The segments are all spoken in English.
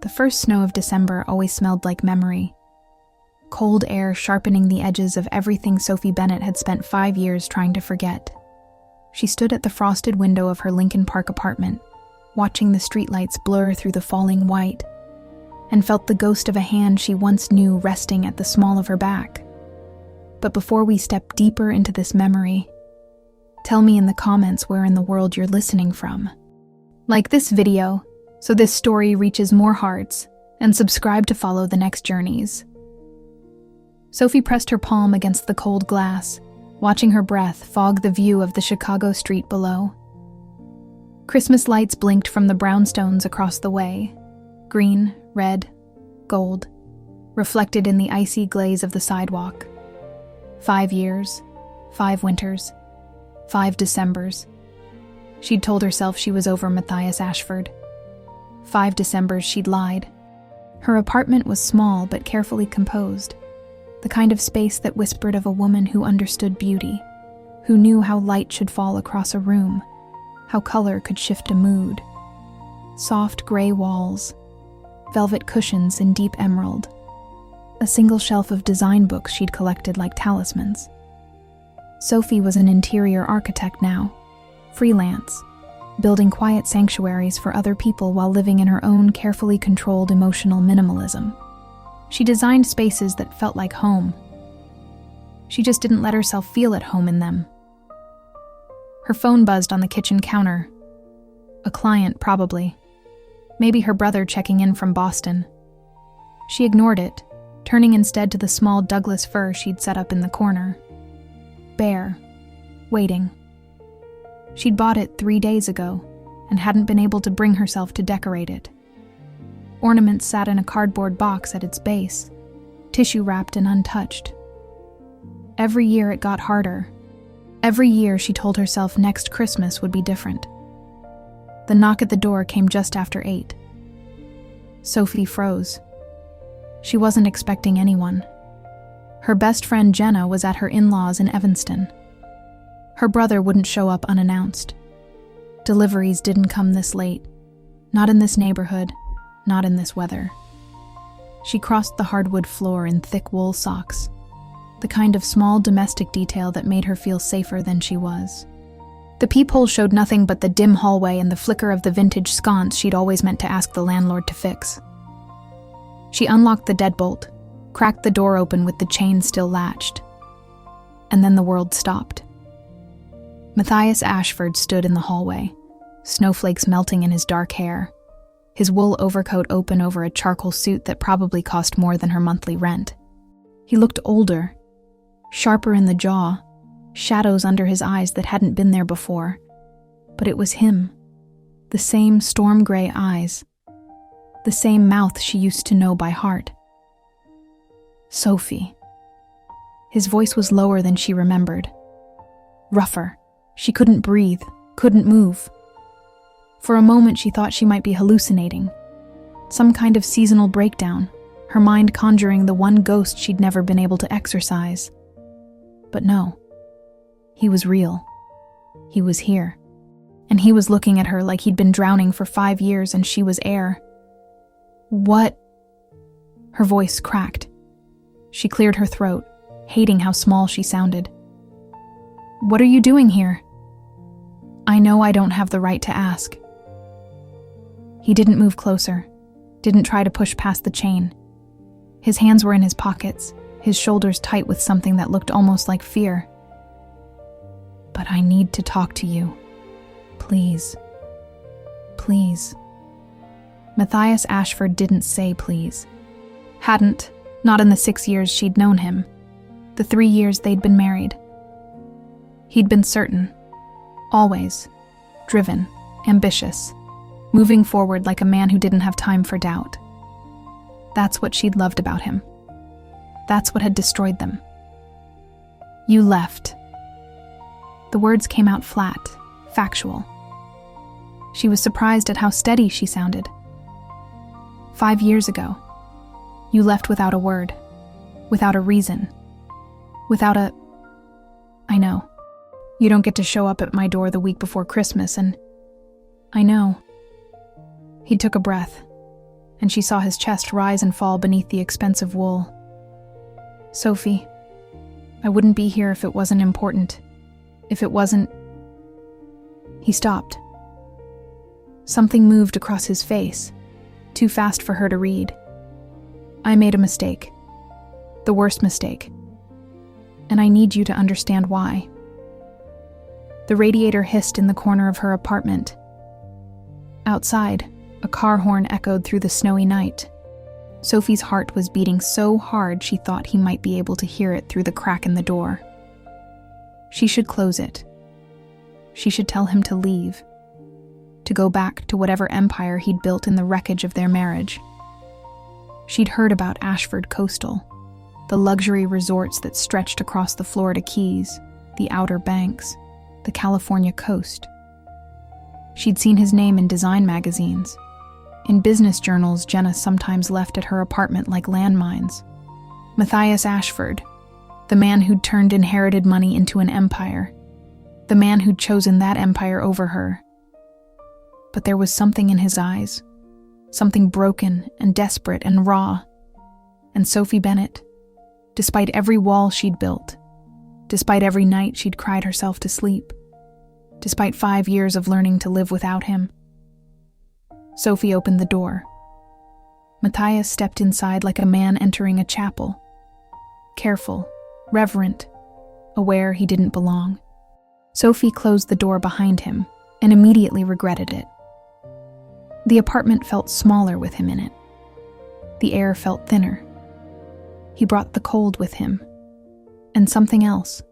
The first snow of December always smelled like memory. Cold air sharpening the edges of everything Sophie Bennett had spent 5 years trying to forget. She stood at the frosted window of her Lincoln Park apartment, watching the streetlights blur through the falling white, and felt the ghost of a hand she once knew resting at the small of her back. But before we step deeper into this memory, tell me in the comments where in the world you're listening from. Like this video so this story reaches more hearts, and subscribe to follow the next journeys. Sophie pressed her palm against the cold glass, watching her breath fog the view of the Chicago street below. Christmas lights blinked from the brownstones across the way, green, red, gold, reflected in the icy glaze of the sidewalk. 5 years, 5 winters, 5 Decembers. She'd told herself she was over Matthias Ashford. 5 Decembers she'd lied. Her apartment was small but carefully composed, the kind of space that whispered of a woman who understood beauty, who knew how light should fall across a room, how color could shift a mood. Soft gray walls, velvet cushions in deep emerald, a single shelf of design books she'd collected like talismans. Sophie was an interior architect now, freelance, building quiet sanctuaries for other people while living in her own carefully controlled emotional minimalism. She designed spaces that felt like home. She just didn't let herself feel at home in them. Her phone buzzed on the kitchen counter. A client, probably. Maybe her brother checking in from Boston. She ignored it, turning instead to the small Douglas fir she'd set up in the corner. Bare, waiting. She'd bought it 3 days ago and hadn't been able to bring herself to decorate it. Ornaments sat in a cardboard box at its base, tissue wrapped and untouched. Every year it got harder. Every year she told herself next Christmas would be different. The knock at the door came just after 8. Sophie froze. She wasn't expecting anyone. Her best friend Jenna was at her in-laws in Evanston. Her brother wouldn't show up unannounced. Deliveries didn't come this late. Not in this neighborhood, not in this weather. She crossed the hardwood floor in thick wool socks, the kind of small domestic detail that made her feel safer than she was. The peephole showed nothing but the dim hallway and the flicker of the vintage sconce she'd always meant to ask the landlord to fix. She unlocked the deadbolt, cracked the door open with the chain still latched. And then the world stopped. Matthias Ashford stood in the hallway, snowflakes melting in his dark hair, his wool overcoat open over a charcoal suit that probably cost more than her monthly rent. He looked older, sharper in the jaw, shadows under his eyes that hadn't been there before. But it was him, the same storm gray eyes, the same mouth she used to know by heart. Sophie. His voice was lower than she remembered, rougher. She couldn't breathe, couldn't move. For a moment she thought she might be hallucinating, some kind of seasonal breakdown, her mind conjuring the one ghost she'd never been able to exorcise. But no, he was real. He was here. And he was looking at her like he'd been drowning for 5 years and she was air. What? Her voice cracked. She cleared her throat, hating how small she sounded. What are you doing here? I know I don't have the right to ask. He didn't move closer, didn't try to push past the chain. His hands were in his pockets, his shoulders tight with something that looked almost like fear. But I need to talk to you. Please. Please. Matthias Ashford didn't say please. Hadn't, not in the 6 years she'd known him, the 3 years they'd been married. He'd been certain. Always. Driven. Ambitious. Moving forward like a man who didn't have time for doubt. That's what she'd loved about him. That's what had destroyed them. You left. The words came out flat, factual. She was surprised at how steady she sounded. 5 years ago, you left without a word, without a reason, without a... I know. You don't get to show up at my door the week before Christmas, and I know. He took a breath. and she saw his chest rise and fall beneath the expensive wool. "Sophie, I wouldn't be here if it wasn't important. If it wasn't..." He stopped. Something moved across his face, too fast for her to read. "I made a mistake. The worst mistake. And I need you to understand why." The radiator hissed in the corner of her apartment. Outside, a car horn echoed through the snowy night. Sophie's heart was beating so hard she thought he might be able to hear it through the crack in the door. She should close it. She should tell him to leave, to go back to whatever empire he'd built in the wreckage of their marriage. She'd heard about Ashford Coastal, the luxury resorts that stretched across the Florida Keys, the Outer Banks, the California coast. She'd seen his name in design magazines. In business journals Jenna sometimes left at her apartment like landmines. Matthias Ashford, the man who'd turned inherited money into an empire, the man who'd chosen that empire over her. But there was something in his eyes, something broken and desperate and raw. And Sophie Bennett, despite every wall she'd built, despite every night she'd cried herself to sleep, despite 5 years of learning to live without him. Sophie opened the door. Matthias stepped inside like a man entering a chapel. Careful, reverent, aware he didn't belong. Sophie closed the door behind him and immediately regretted it. The apartment felt smaller with him in it. The air felt thinner. He brought the cold with him, and something else.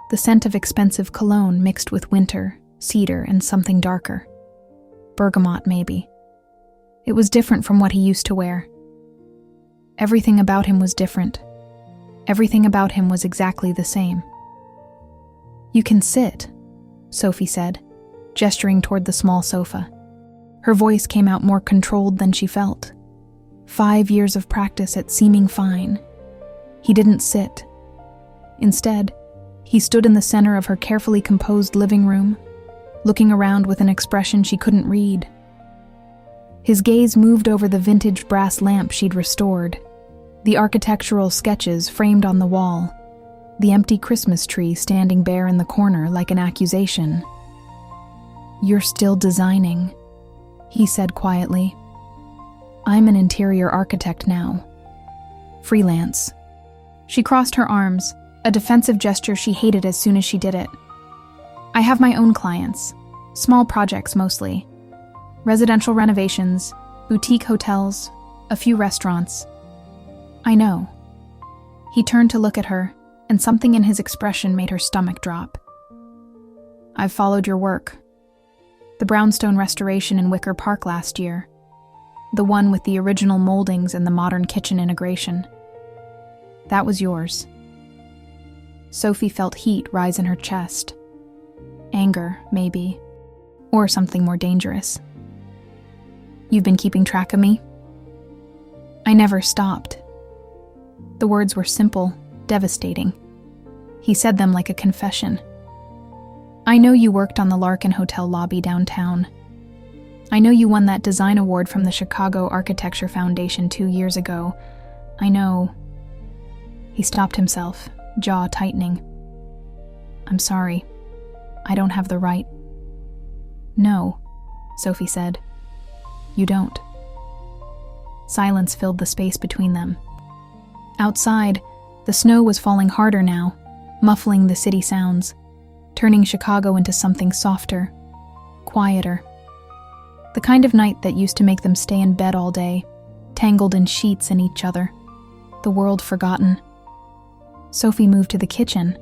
The scent of expensive cologne mixed with winter, cedar, and something darker. Bergamot, maybe. It was different from what he used to wear. Everything about him was different. Everything about him was exactly the same. "You can sit," Sophie said, gesturing toward the small sofa. Her voice came out more controlled than she felt. 5 years of practice at seeming fine. He didn't sit. Instead, he stood in the center of her carefully composed living room, looking around with an expression she couldn't read. His gaze moved over the vintage brass lamp she'd restored, the architectural sketches framed on the wall, the empty Christmas tree standing bare in the corner like an accusation. "You're still designing," he said quietly. "I'm an interior architect now. Freelance." She crossed her arms, a defensive gesture she hated as soon as she did it. "I have my own clients, small projects mostly. Residential renovations, boutique hotels, a few restaurants." "I know." He turned to look at her, and something in his expression made her stomach drop. "I've followed your work. The brownstone restoration in Wicker Park last year. The one with the original moldings and the modern kitchen integration. That was yours." Sophie felt heat rise in her chest. Anger, maybe. Or something more dangerous. "You've been keeping track of me?" "I never stopped." The words were simple, devastating. He said them like a confession. "I know you worked on the Larkin Hotel lobby downtown. I know you won that design award from the Chicago Architecture Foundation 2 years ago. I know..." He stopped himself, jaw tightening. "I'm sorry. I don't have the right." "No," Sophie said. "You don't." Silence filled the space between them. Outside, the snow was falling harder now, muffling the city sounds, turning Chicago into something softer, quieter. The kind of night that used to make them stay in bed all day, tangled in sheets and each other, the world forgotten. Sophie moved to the kitchen,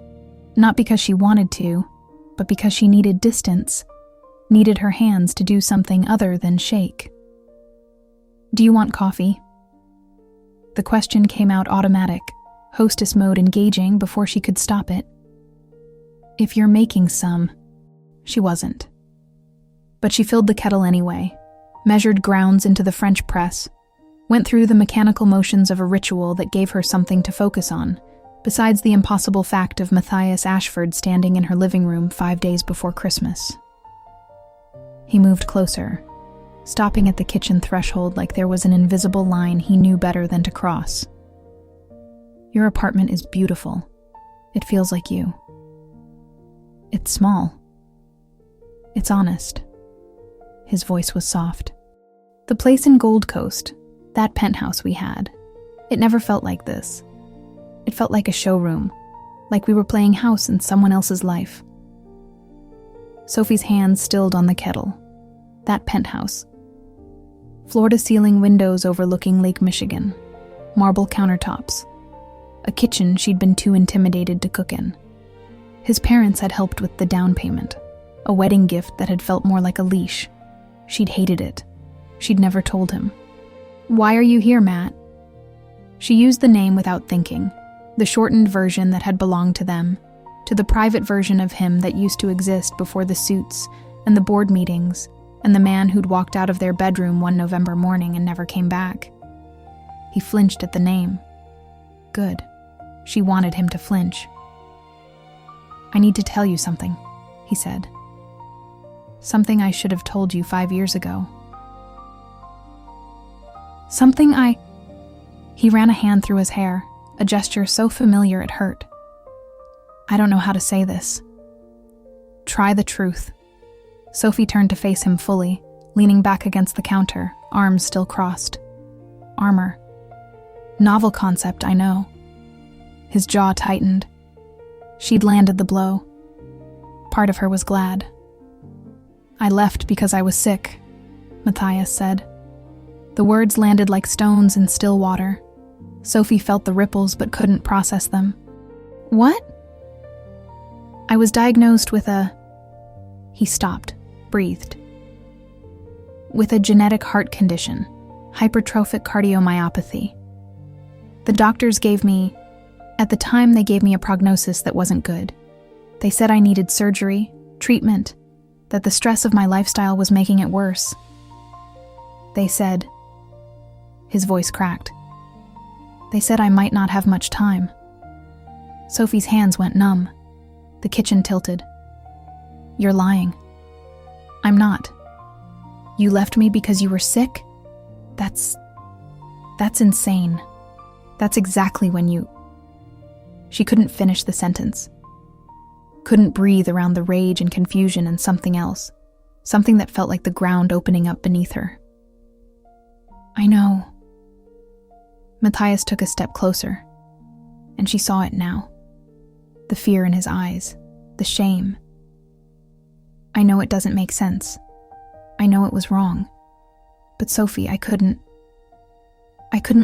not because she wanted to, but because she needed distance, needed her hands to do something other than shake. "Do you want coffee?" The question came out automatic, hostess mode engaging before she could stop it. "If you're making some..." She wasn't. But she filled the kettle anyway, measured grounds into the French press, went through the mechanical motions of a ritual that gave her something to focus on, besides the impossible fact of Matthias Ashford standing in her living room 5 days before Christmas. He moved closer, stopping at the kitchen threshold like there was an invisible line he knew better than to cross. Your apartment is beautiful. It feels like you. It's small. It's honest. His voice was soft. The place in Gold Coast, that penthouse we had, it never felt like this. It felt like a showroom, like we were playing house in someone else's life. Sophie's hands stilled on the kettle. That penthouse. Floor-to-ceiling windows overlooking Lake Michigan, marble countertops, a kitchen she'd been too intimidated to cook in. His parents had helped with the down payment, a wedding gift that had felt more like a leash. She'd hated it. She'd never told him. "Why are you here, Matt?" She used the name without thinking, the shortened version that had belonged to them, to the private version of him that used to exist before the suits and the board meetings and the man who'd walked out of their bedroom one November morning and never came back. He flinched at the name. Good. She wanted him to flinch. "I need to tell you something," he said. "Something I should have told you 5 years ago. Something I..." He ran a hand through his hair, a gesture so familiar it hurt. "I don't know how to say this. Try the truth." Sophie turned to face him fully, leaning back against the counter, arms still crossed. Armor. Novel concept, I know. His jaw tightened. She'd landed the blow. Part of her was glad. "I left because I was sick," Matthias said. The words landed like stones in still water. Sophie felt the ripples but couldn't process them. "What?" "I was diagnosed with a..." He stopped, breathed. "With a genetic heart condition, hypertrophic cardiomyopathy. The doctors gave me... At the time, they gave me a prognosis that wasn't good. They said I needed surgery, treatment, that the stress of my lifestyle was making it worse. They said..." His voice cracked. "They said I might not have much time." Sophie's hands went numb. The kitchen tilted. "You're lying." "I'm not. You left me because you were sick? That's insane. That's exactly when you..." She couldn't finish the sentence. Couldn't breathe around the rage and confusion and something else. Something that felt like the ground opening up beneath her. "I know." Matthias took a step closer, and she saw it now. The fear in his eyes, the shame. "I know it doesn't make sense. I know it was wrong. But Sophie, I couldn't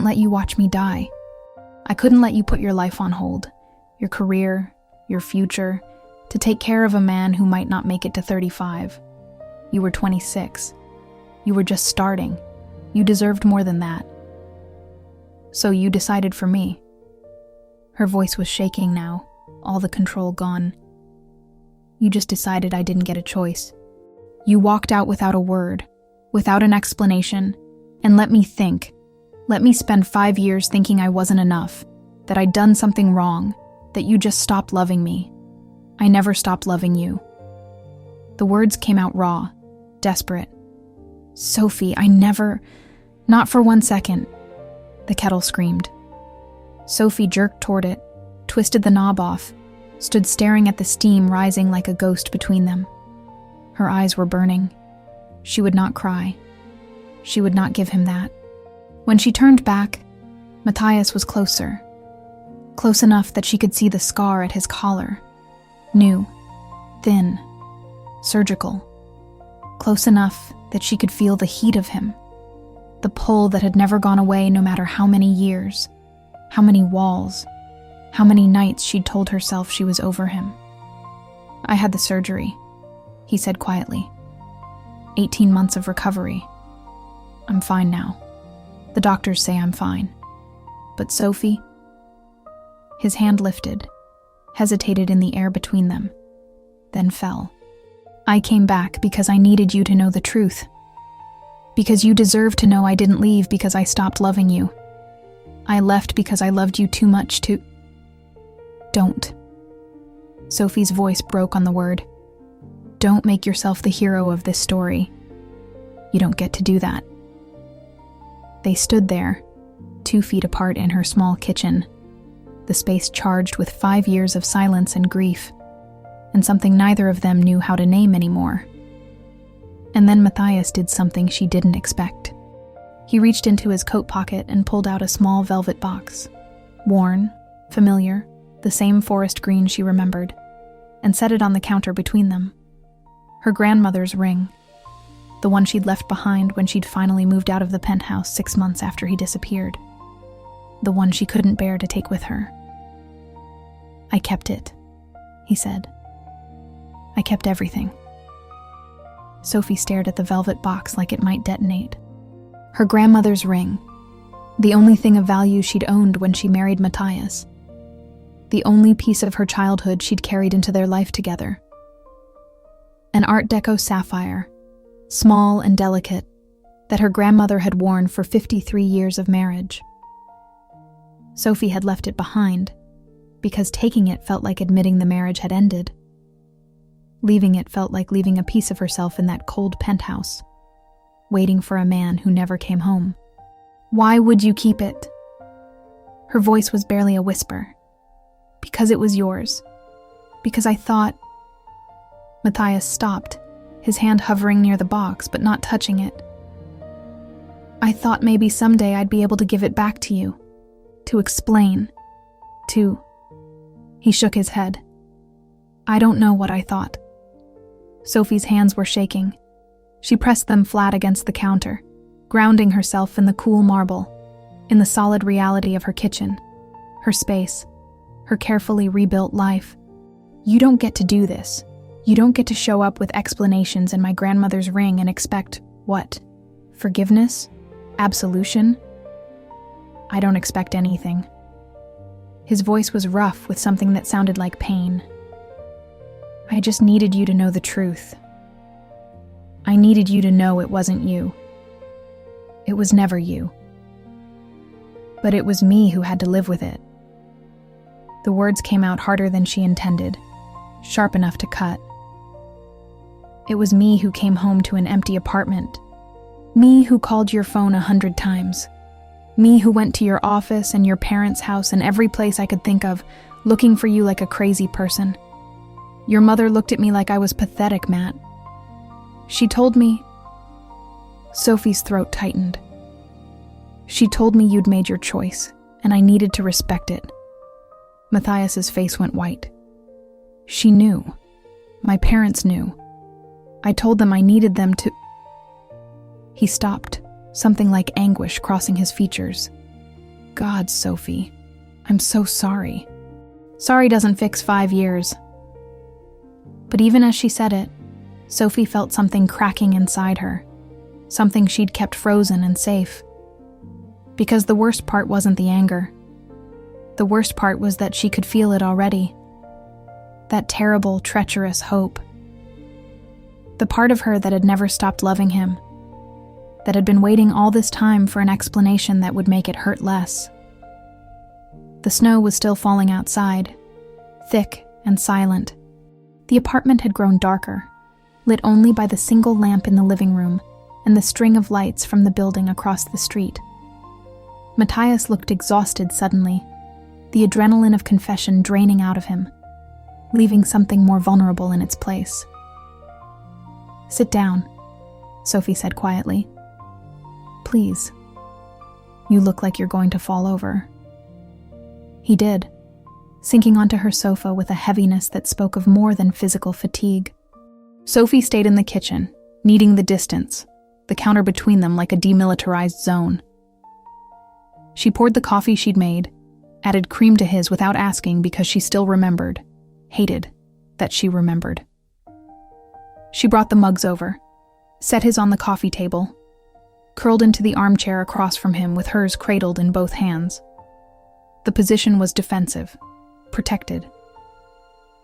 let you watch me die. I couldn't let you put your life on hold, your career, your future, to take care of a man who might not make it to 35. You were 26. You were just starting. You deserved more than that. So you decided for me." Her voice was shaking now, all the control gone. "You just decided I didn't get a choice. You walked out without a word, without an explanation, and let me think. Let me spend 5 years thinking I wasn't enough, that I'd done something wrong, that you just stopped loving me. I never stopped loving you." The words came out raw, desperate. "Sophie, I never... Not for 1 second." The kettle screamed. Sophie jerked toward it, twisted the knob off, stood staring at the steam rising like a ghost between them. Her eyes were burning. She would not cry. She would not give him that. When she turned back, Matthias was closer. Close enough that she could see the scar at his collar. New, thin, surgical. Close enough that she could feel the heat of him. The pull that had never gone away no matter how many years, how many walls, how many nights she'd told herself she was over him. "I had the surgery," he said quietly. 18 months of recovery. I'm fine now. The doctors say I'm fine. But Sophie? His hand lifted, hesitated in the air between them, then fell. "I came back because I needed you to know the truth. Because you deserve to know I didn't leave because I stopped loving you. I left because I loved you too much to..." "Don't." Sophie's voice broke on the word. "Don't make yourself the hero of this story. You don't get to do that." They stood there, 2 feet apart in her small kitchen, the space charged with 5 years of silence and grief, and something neither of them knew how to name anymore. And then Matthias did something she didn't expect. He reached into his coat pocket and pulled out a small velvet box, worn, familiar, the same forest green she remembered, and set it on the counter between them. Her grandmother's ring, the one she'd left behind when she'd finally moved out of the penthouse 6 months after he disappeared. The one she couldn't bear to take with her. "I kept it," he said. "I kept everything." Sophie stared at the velvet box like it might detonate. Her grandmother's ring, the only thing of value she'd owned when she married Matthias. The only piece of her childhood she'd carried into their life together. An Art Deco sapphire, small and delicate, that her grandmother had worn for 53 years of marriage. Sophie had left it behind, because taking it felt like admitting the marriage had ended. Leaving it felt like leaving a piece of herself in that cold penthouse, waiting for a man who never came home. "Why would you keep it?" Her voice was barely a whisper. "Because it was yours. Because I thought..." Matthias stopped, his hand hovering near the box but not touching it. "I thought maybe someday I'd be able to give it back to you. To explain. To..." He shook his head. "I don't know what I thought." Sophie's hands were shaking. She pressed them flat against the counter, grounding herself in the cool marble, in the solid reality of her kitchen, her space, her carefully rebuilt life. "You don't get to do this. You don't get to show up with explanations in my grandmother's ring and expect, what? Forgiveness? Absolution? I don't expect anything." His voice was rough with something that sounded like pain. "I just needed you to know the truth. I needed you to know it wasn't you. It was never you. But it was me who had to live with it." The words came out harder than she intended, sharp enough to cut. "It was me who came home to an empty apartment. Me who called your phone 100 times. Me who went to your office and your parents' house and every place I could think of, looking for you like a crazy person. Your mother looked at me like I was pathetic, Matt. She told me..." Sophie's throat tightened. "She told me you'd made your choice, and I needed to respect it." Matthias's face went white. "She knew. My parents knew. I told them I needed them to..." He stopped, something like anguish crossing his features. "God, Sophie, I'm so sorry." Sorry doesn't fix 5 years. But even as she said it, Sophie felt something cracking inside her, something she'd kept frozen and safe. Because the worst part wasn't the anger. The worst part was that she could feel it already. That terrible, treacherous hope. The part of her that had never stopped loving him, that had been waiting all this time for an explanation that would make it hurt less. The snow was still falling outside, thick and silent. The apartment had grown darker, lit only by the single lamp in the living room and the string of lights from the building across the street. Matthias looked exhausted suddenly, the adrenaline of confession draining out of him, leaving something more vulnerable in its place. "Sit down," Sophie said quietly. "Please. You look like you're going to fall over." He did, sinking onto her sofa with a heaviness that spoke of more than physical fatigue. Sophie stayed in the kitchen, needing the distance, the counter between them like a demilitarized zone. She poured the coffee she'd made, added cream to his without asking because she still remembered, hated, that she remembered. She brought the mugs over, set his on the coffee table, curled into the armchair across from him with hers cradled in both hands. The position was defensive, protected.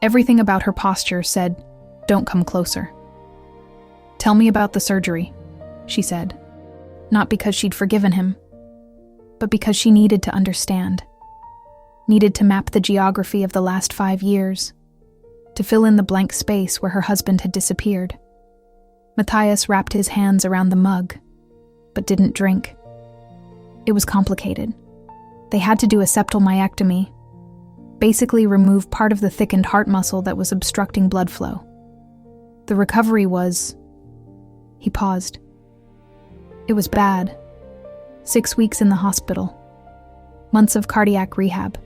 Everything about her posture said, "Don't come closer." "Tell me about the surgery," she said, not because she'd forgiven him, but because she needed to understand, needed to map the geography of the last 5 years, to fill in the blank space where her husband had disappeared. Matthias wrapped his hands around the mug, but didn't drink. It was complicated. They had to do a septal myectomy, basically remove part of the thickened heart muscle that was obstructing blood flow. The recovery was... He paused. It was bad. 6 weeks in the hospital. Months of cardiac rehab.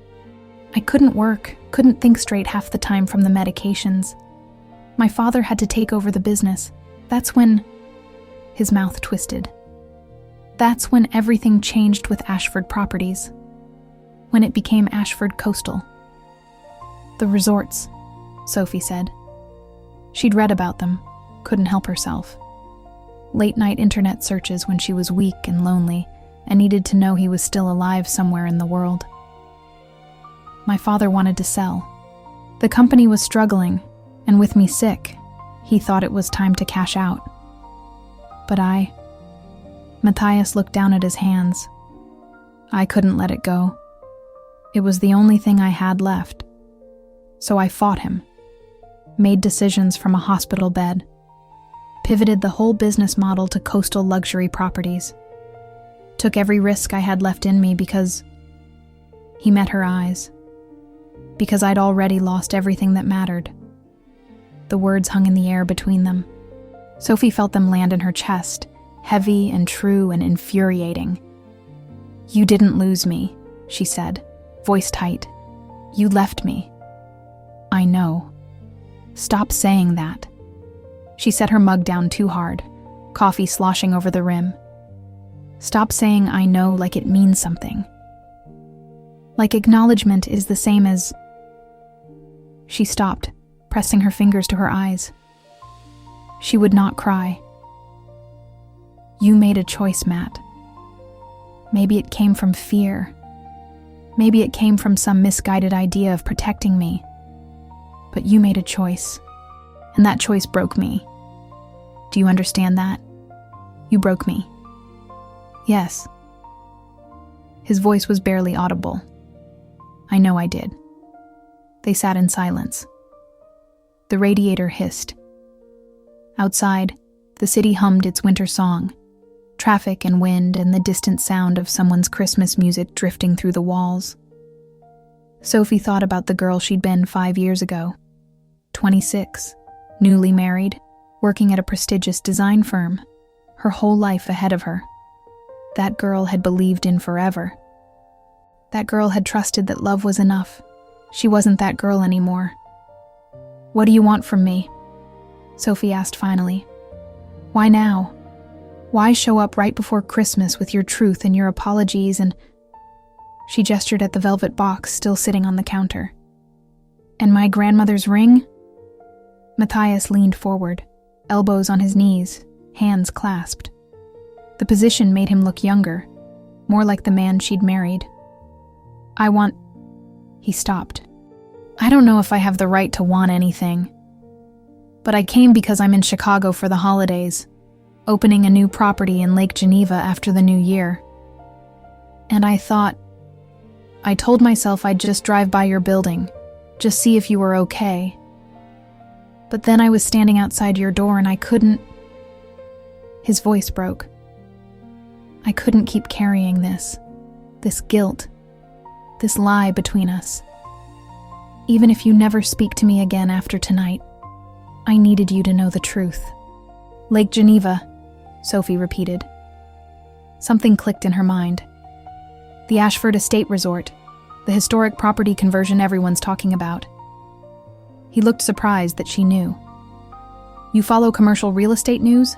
I couldn't work, couldn't think straight half the time from the medications. My father had to take over the business. That's when... His mouth twisted. That's when everything changed with Ashford Properties. When it became Ashford Coastal. The resorts, Sophie said. She'd read about them, couldn't help herself. Late-night internet searches when she was weak and lonely and needed to know he was still alive somewhere in the world. My father wanted to sell. The company was struggling, and with me sick, he thought it was time to cash out. But Matthias looked down at his hands. I couldn't let it go. It was the only thing I had left. So I fought him, made decisions from a hospital bed, pivoted the whole business model to coastal luxury properties, took every risk I had left in me because... He met her eyes. Because I'd already lost everything that mattered. The words hung in the air between them. Sophie felt them land in her chest, heavy and true and infuriating. You didn't lose me, she said, voice tight. You left me. I know. Stop saying that. She set her mug down too hard, coffee sloshing over the rim. Stop saying I know like it means something. Like acknowledgement is the same as... She stopped, pressing her fingers to her eyes. She would not cry. You made a choice, Matt. Maybe it came from fear. Maybe it came from some misguided idea of protecting me. But you made a choice, and that choice broke me. Do you understand that? You broke me. Yes. His voice was barely audible. I know I did. They sat in silence. The radiator hissed. Outside, the city hummed its winter song. Traffic and wind and the distant sound of someone's Christmas music drifting through the walls. Sophie thought about the girl she'd been 5 years ago. 26, newly married, working at a prestigious design firm, her whole life ahead of her. That girl had believed in forever. That girl had trusted that love was enough. She wasn't that girl anymore. What do you want from me? Sophie asked finally. Why now? Why show up right before Christmas with your truth and your apologies and... She gestured at the velvet box still sitting on the counter. And my grandmother's ring? Matthias leaned forward, elbows on his knees, hands clasped. The position made him look younger, more like the man she'd married. I want... He stopped. I don't know if I have the right to want anything. But I came because I'm in Chicago for the holidays, opening a new property in Lake Geneva after the new year. And I told myself I'd just drive by your building, just see if you were okay. But then I was standing outside your door and I couldn't... His voice broke. I couldn't keep carrying this guilt, this lie between us. Even if you never speak to me again after tonight, I needed you to know the truth. Lake Geneva, Sophie repeated. Something clicked in her mind. The Ashford Estate Resort, the historic property conversion everyone's talking about. He looked surprised that she knew. You follow commercial real estate news?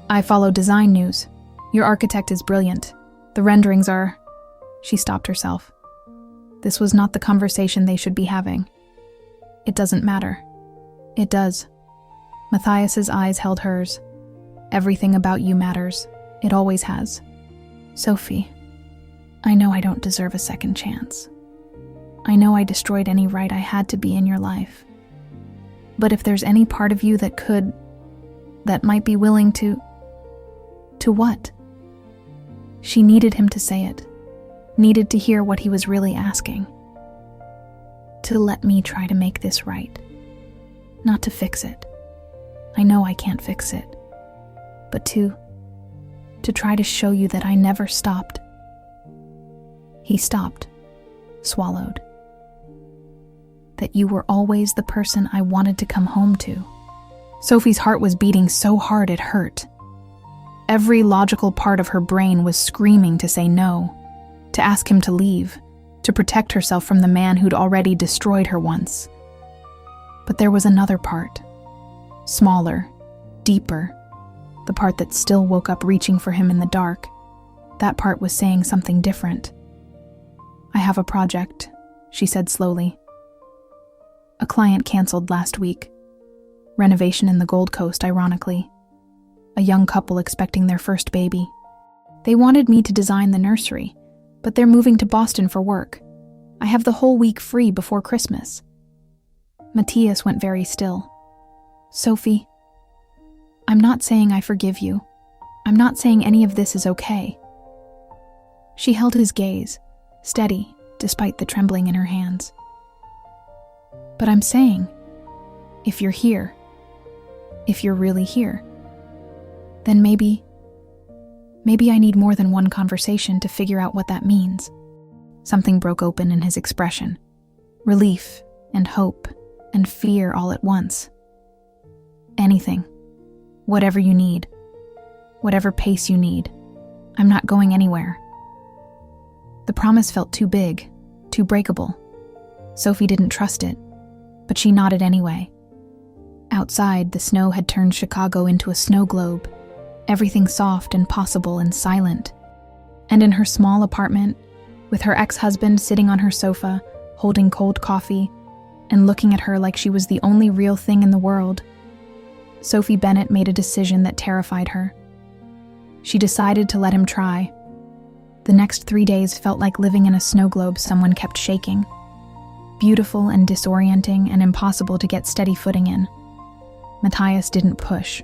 I follow design news. Your architect is brilliant. The renderings are... She stopped herself. This was not the conversation they should be having. It doesn't matter. It does. Matthias's eyes held hers. Everything about you matters. It always has. Sophie, I know I don't deserve a second chance. I know I destroyed any right I had to be in your life. But if there's any part of you that might be willing to what? She needed him to say it. Needed to hear what he was really asking. To let me try to make this right. Not to fix it. I know I can't fix it. but to try to show you that I never stopped." He stopped, swallowed. "That you were always the person I wanted to come home to." Sophie's heart was beating so hard it hurt. Every logical part of her brain was screaming to say no, to ask him to leave, to protect herself from the man who'd already destroyed her once. But there was another part, smaller, deeper, the part that still woke up reaching for him in the dark. That part was saying something different. "I have a project," she said slowly. "A client canceled last week. Renovation in the Gold Coast, ironically. A young couple expecting their first baby. They wanted me to design the nursery, but they're moving to Boston for work. I have the whole week free before Christmas." Matthias went very still. "Sophie, I'm not saying I forgive you. I'm not saying any of this is okay." She held his gaze, steady despite the trembling in her hands. "But I'm saying, if you're here, if you're really here, then maybe I need more than one conversation to figure out what that means." Something broke open in his expression. Relief and hope and fear all at once. "Anything. Whatever you need. Whatever pace you need. I'm not going anywhere." The promise felt too big, too breakable. Sophie didn't trust it, but she nodded anyway. Outside, the snow had turned Chicago into a snow globe, everything soft and possible and silent. And in her small apartment, with her ex-husband sitting on her sofa, holding cold coffee, and looking at her like she was the only real thing in the world, Sophie Bennett made a decision that terrified her. She decided to let him try. The next 3 days felt like living in a snow globe someone kept shaking. Beautiful and disorienting and impossible to get steady footing in. Matthias didn't push.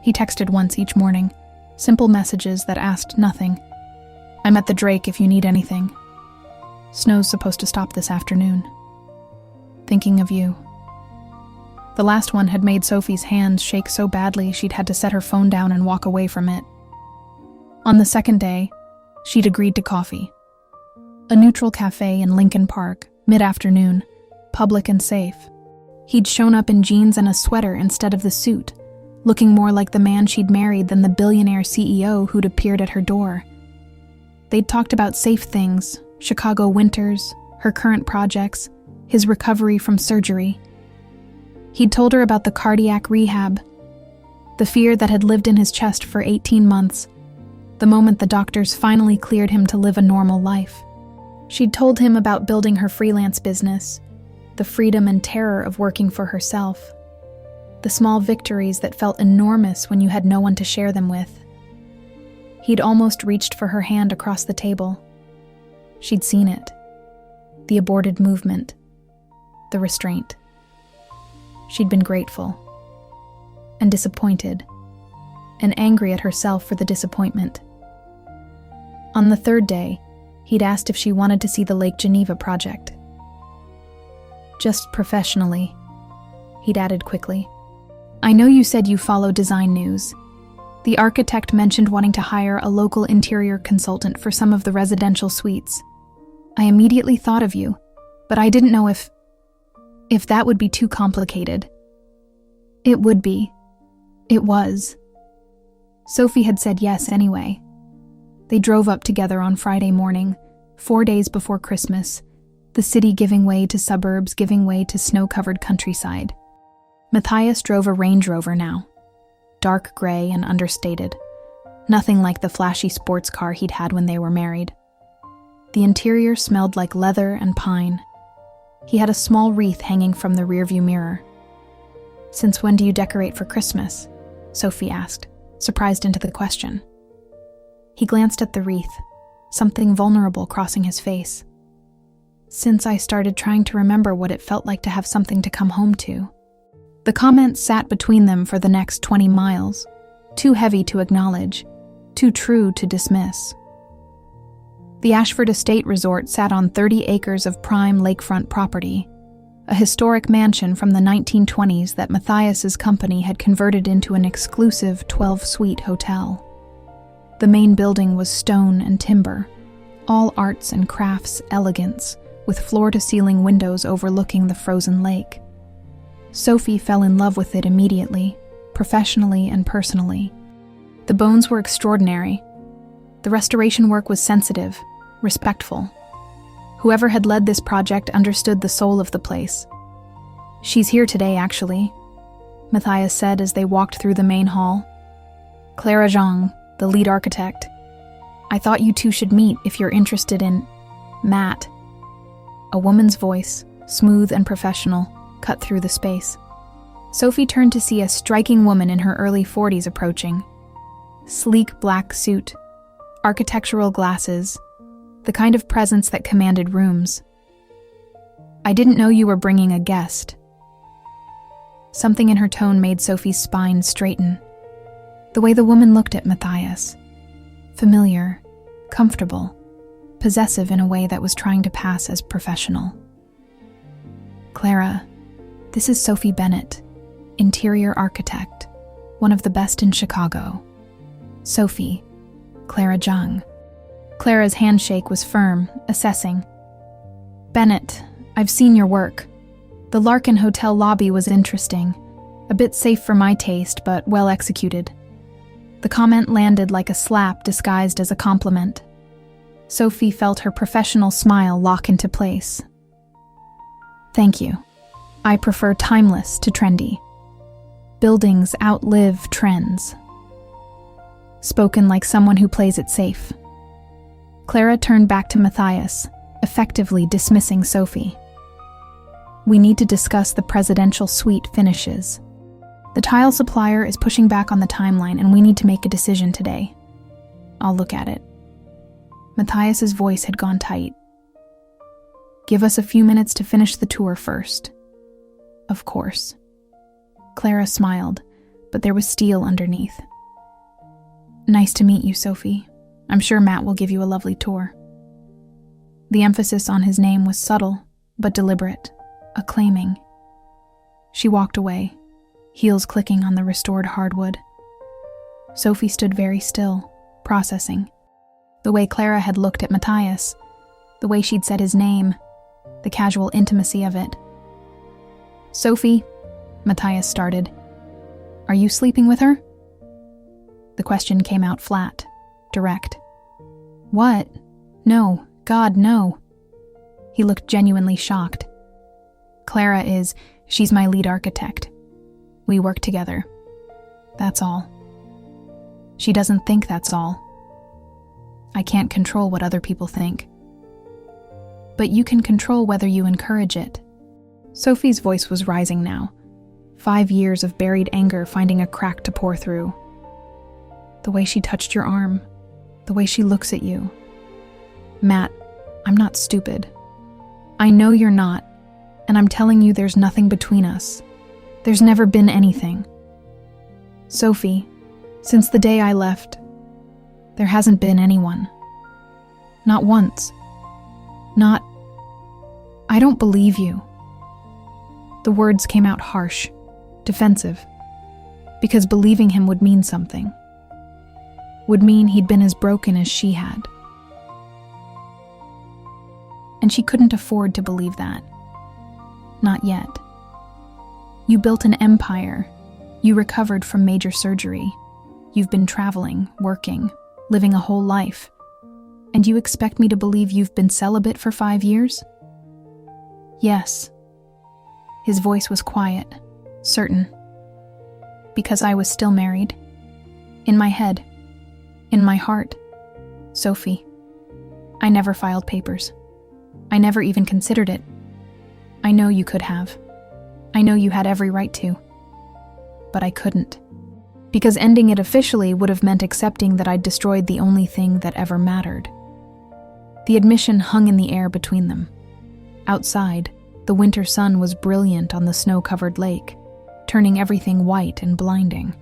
He texted once each morning, simple messages that asked nothing. "I'm at the Drake if you need anything. Snow's supposed to stop this afternoon. Thinking of you." The last one had made Sophie's hands shake so badly she'd had to set her phone down and walk away from it. On the second day, she'd agreed to coffee. A neutral cafe in Lincoln Park, mid-afternoon, public and safe. He'd shown up in jeans and a sweater instead of the suit, looking more like the man she'd married than the billionaire CEO who'd appeared at her door. They'd talked about safe things, Chicago winters, her current projects, his recovery from surgery. He'd told her about the cardiac rehab, the fear that had lived in his chest for 18 months, the moment the doctors finally cleared him to live a normal life. She'd told him about building her freelance business, the freedom and terror of working for herself, the small victories that felt enormous when you had no one to share them with. He'd almost reached for her hand across the table. She'd seen it. The aborted movement. The restraint. She'd been grateful. And disappointed. And angry at herself for the disappointment. On the third day, he'd asked if she wanted to see the Lake Geneva project. "Just professionally," he'd added quickly. "I know you said you follow design news. The architect mentioned wanting to hire a local interior consultant for some of the residential suites. I immediately thought of you, but I didn't know if that would be too complicated." It would be. It was. Sophie had said yes anyway. They drove up together on Friday morning, 4 days before Christmas, the city giving way to suburbs, giving way to snow-covered countryside. Matthias drove a Range Rover now, dark gray and understated, nothing like the flashy sports car he'd had when they were married. The interior smelled like leather and pine. He had a small wreath hanging from the rearview mirror. "Since when do you decorate for Christmas?" Sophie asked, surprised into the question. He glanced at the wreath, something vulnerable crossing his face. "Since I started trying to remember what it felt like to have something to come home to." The comment sat between them for the next 20 miles, too heavy to acknowledge, too true to dismiss. The Ashford Estate Resort sat on 30 acres of prime lakefront property, a historic mansion from the 1920s that Matthias's company had converted into an exclusive 12-suite hotel. The main building was stone and timber, all arts and crafts elegance, with floor-to-ceiling windows overlooking the frozen lake. Sophie fell in love with it immediately, professionally and personally. The bones were extraordinary. The restoration work was sensitive, respectful. Whoever had led this project understood the soul of the place. "She's here today, actually," Matthias said as they walked through the main hall. "Clara Zhang, the lead architect. I thought you two should meet if you're interested in Matt." A woman's voice, smooth and professional, cut through the space. Sophie turned to see a striking woman in her early 40s approaching. Sleek black suit, architectural glasses, the kind of presence that commanded rooms. "I didn't know you were bringing a guest." Something in her tone made Sophie's spine straighten. The way the woman looked at Matthias. Familiar, comfortable, possessive in a way that was trying to pass as professional. "Clara, this is Sophie Bennett, interior architect, one of the best in Chicago. Sophie, Clara Zhang." Clara's handshake was firm, assessing. "Bennett, I've seen your work. The Larkin Hotel lobby was interesting, a bit safe for my taste, but well executed." The comment landed like a slap disguised as a compliment. Sophie felt her professional smile lock into place. "Thank you. I prefer timeless to trendy. Buildings outlive trends." Spoken like someone who plays it safe. Clara turned back to Matthias, effectively dismissing Sophie. "We need to discuss the presidential suite finishes. The tile supplier is pushing back on the timeline and we need to make a decision today. I'll look at it." Matthias's voice had gone tight. "Give us a few minutes to finish the tour first." "Of course." Clara smiled, but there was steel underneath. "Nice to meet you, Sophie. I'm sure Matt will give you a lovely tour." The emphasis on his name was subtle, but deliberate, acclaiming. She walked away, heels clicking on the restored hardwood. Sophie stood very still, processing. The way Clara had looked at Matthias, the way she'd said his name, the casual intimacy of it. "Sophie," Matthias started, "are you sleeping with her?" The question came out flat, direct. "What? No, God, no." He looked genuinely shocked. She's my lead architect. We work together. That's all." "She doesn't think that's all." "I can't control what other people think." "But you can control whether you encourage it." Sophie's voice was rising now, 5 years of buried anger finding a crack to pour through. "The way she touched your arm, the way she looks at you. Matt, I'm not stupid. I know you're not, and I'm telling you there's nothing between us. There's never been anything. Sophie, since the day I left, there hasn't been anyone. Not once. I don't believe you." The words came out harsh, defensive, because believing him would mean something. Would mean he'd been as broken as she had. And she couldn't afford to believe that. Not yet. You built an empire. You recovered from major surgery. You've been traveling, working, living a whole life. And you expect me to believe you've been celibate for 5 years? Yes. His voice was quiet, certain. Because I was still married. In my head. In my heart. Sophie. I never filed papers. I never even considered it. I know you could have. I know you had every right to. But I couldn't. Because ending it officially would have meant accepting that I'd destroyed the only thing that ever mattered. The admission hung in the air between them. Outside, the winter sun was brilliant on the snow-covered lake, turning everything white and blinding.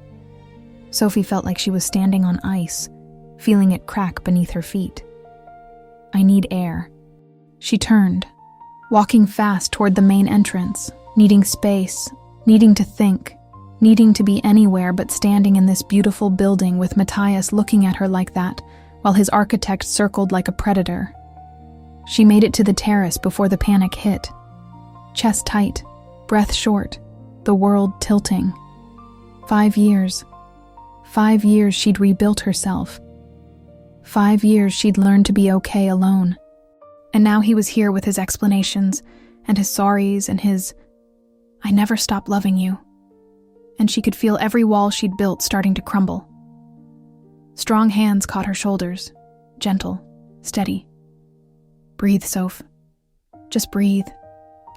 Sophie felt like she was standing on ice, feeling it crack beneath her feet. I need air. She turned, walking fast toward the main entrance, needing space, needing to think, needing to be anywhere but standing in this beautiful building with Matthias looking at her like that, while his architect circled like a predator. She made it to the terrace before the panic hit. Chest tight, breath short, the world tilting. 5 years. 5 years she'd rebuilt herself. 5 years she'd learned to be okay alone. And now he was here with his explanations, and his sorries, and his, "I never stopped loving you." And she could feel every wall she'd built starting to crumble. Strong hands caught her shoulders, gentle, steady. "Breathe, Soph. Just breathe.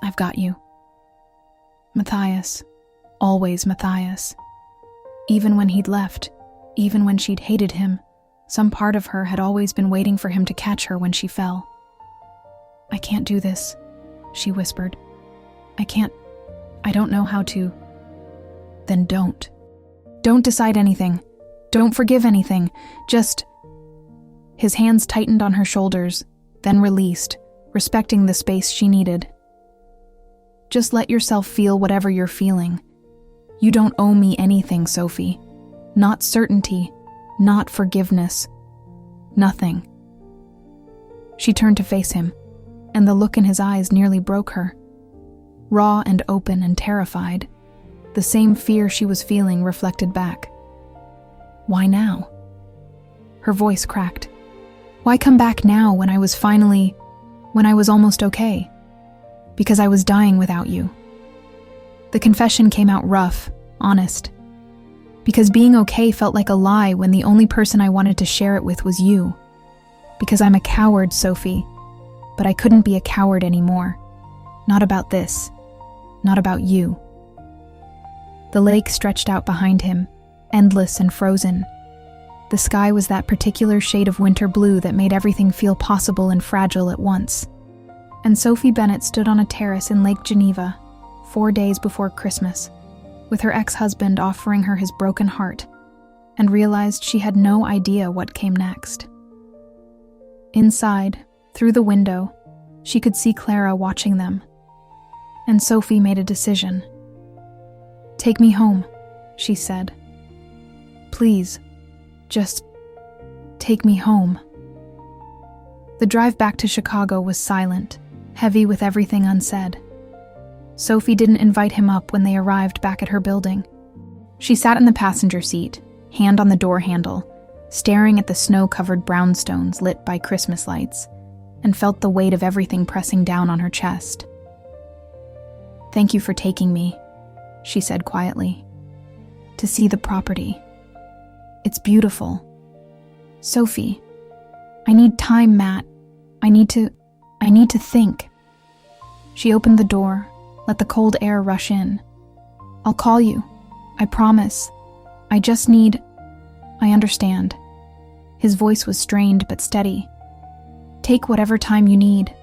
I've got you." Matthias. Always Matthias. Even when he'd left, even when she'd hated him, some part of her had always been waiting for him to catch her when she fell. "I can't do this," she whispered. I don't know how to." "Then don't. Don't decide anything. Don't forgive anything. Just..." His hands tightened on her shoulders, then released, respecting the space she needed. "Just let yourself feel whatever you're feeling. You don't owe me anything, Sophie. Not certainty, not forgiveness. Nothing." She turned to face him, and the look in his eyes nearly broke her. Raw and open and terrified, the same fear she was feeling reflected back. "Why now?" Her voice cracked. "Why come back now when I was almost okay? Because I was dying without you." The confession came out rough, honest. Because being okay felt like a lie when the only person I wanted to share it with was you. Because I'm a coward, Sophie, but I couldn't be a coward anymore. Not about this. Not about you. The lake stretched out behind him, endless and frozen. The sky was that particular shade of winter blue that made everything feel possible and fragile at once. And Sophie Bennett stood on a terrace in Lake Geneva, 4 days before Christmas, with her ex-husband offering her his broken heart, and realized she had no idea what came next. Inside, through the window, she could see Clara watching them. And Sophie made a decision. "Take me home," she said. "Please, just take me home." The drive back to Chicago was silent, heavy with everything unsaid. Sophie didn't invite him up when they arrived back at her building. She sat in the passenger seat, hand on the door handle, staring at the snow-covered brownstones lit by Christmas lights, and felt the weight of everything pressing down on her chest. "Thank you for taking me," she said quietly. "To see the property. It's beautiful. Sophie, I need time, Matt. I need to think." She opened the door, let the cold air rush in. "I'll call you. I promise. I understand." His voice was strained but steady. "Take whatever time you need.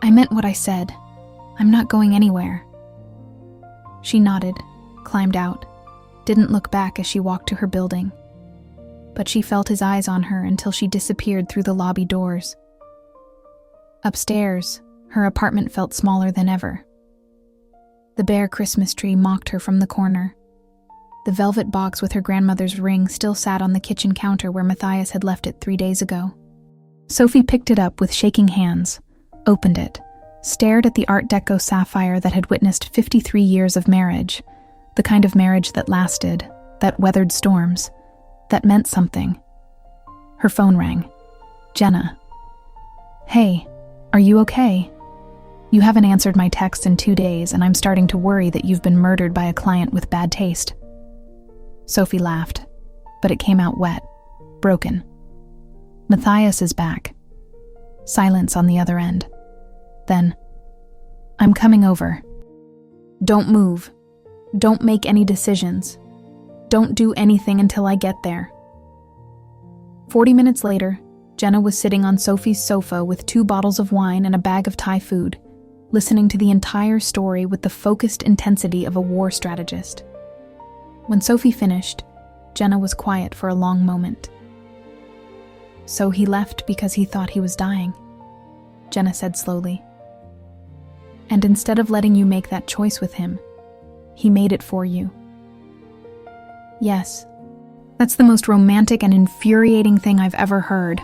I meant what I said. I'm not going anywhere." She nodded, climbed out, didn't look back as she walked to her building. But she felt his eyes on her until she disappeared through the lobby doors. Upstairs, her apartment felt smaller than ever. The bare Christmas tree mocked her from the corner. The velvet box with her grandmother's ring still sat on the kitchen counter where Matthias had left it 3 days ago. Sophie picked it up with shaking hands, opened it, stared at the Art Deco sapphire that had witnessed 53 years of marriage, the kind of marriage that lasted, that weathered storms, that meant something. Her phone rang. Jenna. "Hey, are you okay? You haven't answered my texts in 2 days, and I'm starting to worry that you've been murdered by a client with bad taste." Sophie laughed, but it came out wet, broken. "Matthias is back." Silence on the other end. Then, "I'm coming over. Don't move. Don't make any decisions. Don't do anything until I get there." 40 minutes later, Jenna was sitting on Sophie's sofa with 2 bottles of wine and a bag of Thai food, listening to the entire story with the focused intensity of a war strategist. When Sophie finished, Jenna was quiet for a long moment. "So he left because he thought he was dying," Jenna said slowly. And instead of letting you make that choice with him, he made it for you. Yes, that's the most romantic and infuriating thing I've ever heard.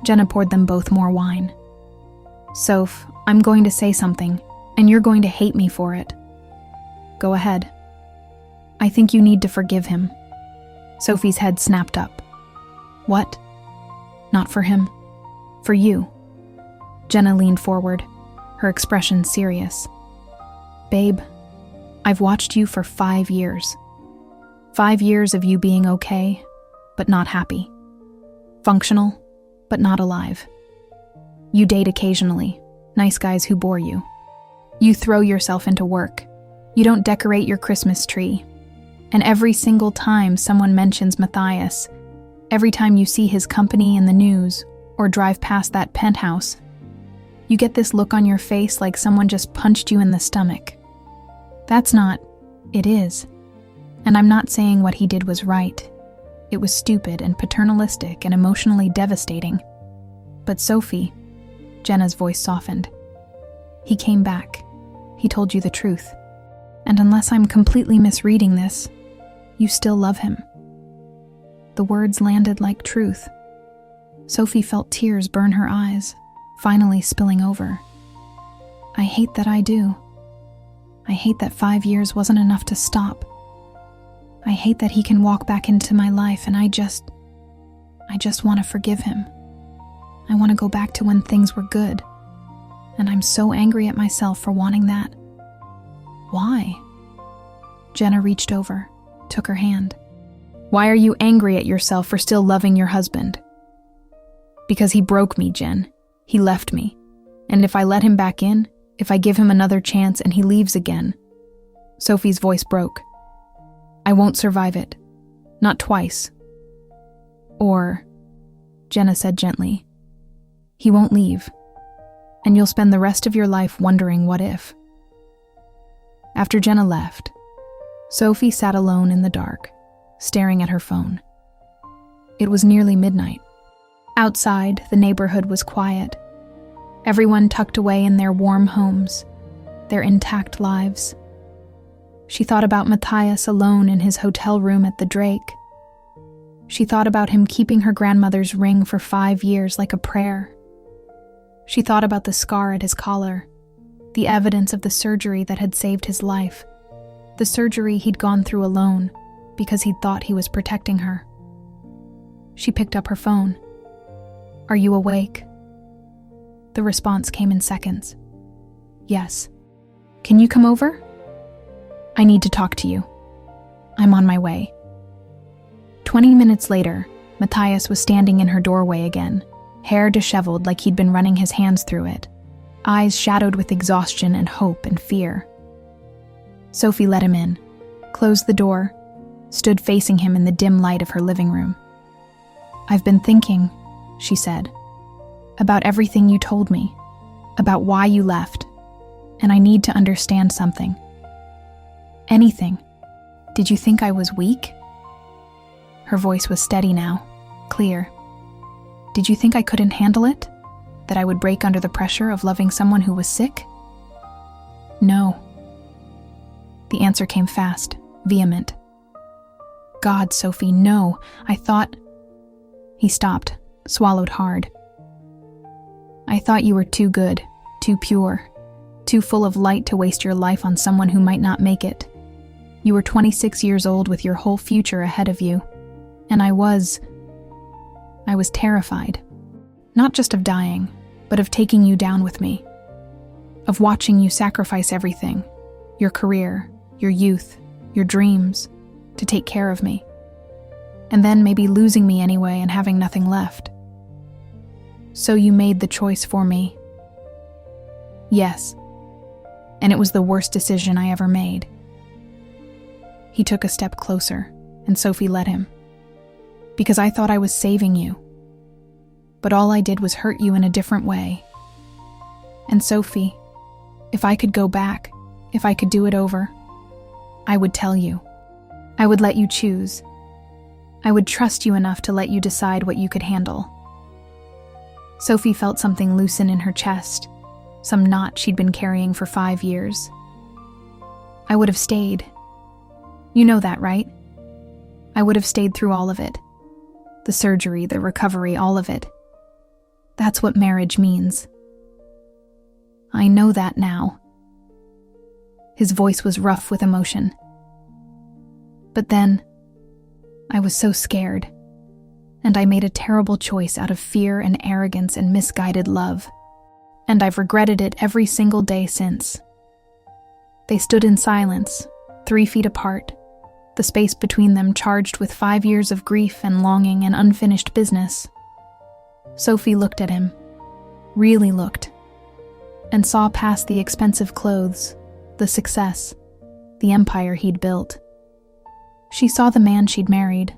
Jenna poured them both more wine. Soph, I'm going to say something, and you're going to hate me for it. Go ahead. I think you need to forgive him. Sophie's head snapped up. What? Not for him. For you. Jenna leaned forward, her expression serious. Babe, I've watched you for 5 years. 5 years of you being okay, but not happy. Functional, but not alive. You date occasionally, nice guys who bore you. You throw yourself into work. You don't decorate your Christmas tree. And every single time someone mentions Matthias, every time you see his company in the news or drive past that penthouse, you get this look on your face like someone just punched you in the stomach. That's not, it is. And I'm not saying what he did was right. It was stupid and paternalistic and emotionally devastating. But Sophie, Jenna's voice softened. He came back. He told you the truth. And unless I'm completely misreading this, you still love him. The words landed like truth. Sophie felt tears burn her eyes, finally spilling over. I hate that I do. I hate that 5 years wasn't enough to stop. I hate that he can walk back into my life and I just want to forgive him. I want to go back to when things were good. And I'm so angry at myself for wanting that. Why? Jenna reached over, took her hand. Why are you angry at yourself for still loving your husband? Because he broke me, Jen. He left me. And if I let him back in, if I give him another chance and he leaves again. Sophie's voice broke. I won't survive it. Not twice. Or, Jenna said gently, he won't leave. And you'll spend the rest of your life wondering what if. After Jenna left, Sophie sat alone in the dark, staring at her phone. It was nearly midnight. Outside, the neighborhood was quiet. Everyone tucked away in their warm homes, their intact lives. She thought about Matthias alone in his hotel room at the Drake. She thought about him keeping her grandmother's ring for 5 years like a prayer. She thought about the scar at his collar, the evidence of the surgery that had saved his life, the surgery he'd gone through alone because he'd thought he was protecting her. She picked up her phone. Are you awake? The response came in seconds. Yes. Can you come over? I need to talk to you. I'm on my way. 20 minutes later, Matthias was standing in her doorway again, hair disheveled like he'd been running his hands through it, eyes shadowed with exhaustion and hope and fear. Sophie let him in, closed the door, stood facing him in the dim light of her living room. I've been thinking, she said, about everything you told me, about why you left, and I need to understand something. Anything. Did you think I was weak? Her voice was steady now, clear. Did you think I couldn't handle it? That I would break under the pressure of loving someone who was sick? No. The answer came fast, vehement. God, Sophie, no. I thought... He stopped, swallowed hard. I thought you were too good, too pure, too full of light to waste your life on someone who might not make it. You were 26 years old with your whole future ahead of you, and I was terrified. Not just of dying, but of taking you down with me. Of watching you sacrifice everything, your career, your youth, your dreams, to take care of me. And then maybe losing me anyway and having nothing left. So you made the choice for me. Yes. And it was the worst decision I ever made. He took a step closer, and Sophie let him. Because I thought I was saving you. But all I did was hurt you in a different way. And Sophie, if I could go back, if I could do it over, I would tell you. I would let you choose. I would trust you enough to let you decide what you could handle. Sophie felt something loosen in her chest, some knot she'd been carrying for 5 years. I would have stayed. You know that, right? I would have stayed through all of it. The surgery, the recovery, all of it. That's what marriage means. I know that now. His voice was rough with emotion. But then, I was so scared, and I made a terrible choice out of fear and arrogance and misguided love, and I've regretted it every single day since. They stood in silence, 3 feet apart, the space between them charged with 5 years of grief and longing and unfinished business. Sophie looked at him, really looked, and saw past the expensive clothes, the success, the empire he'd built. She saw the man she'd married,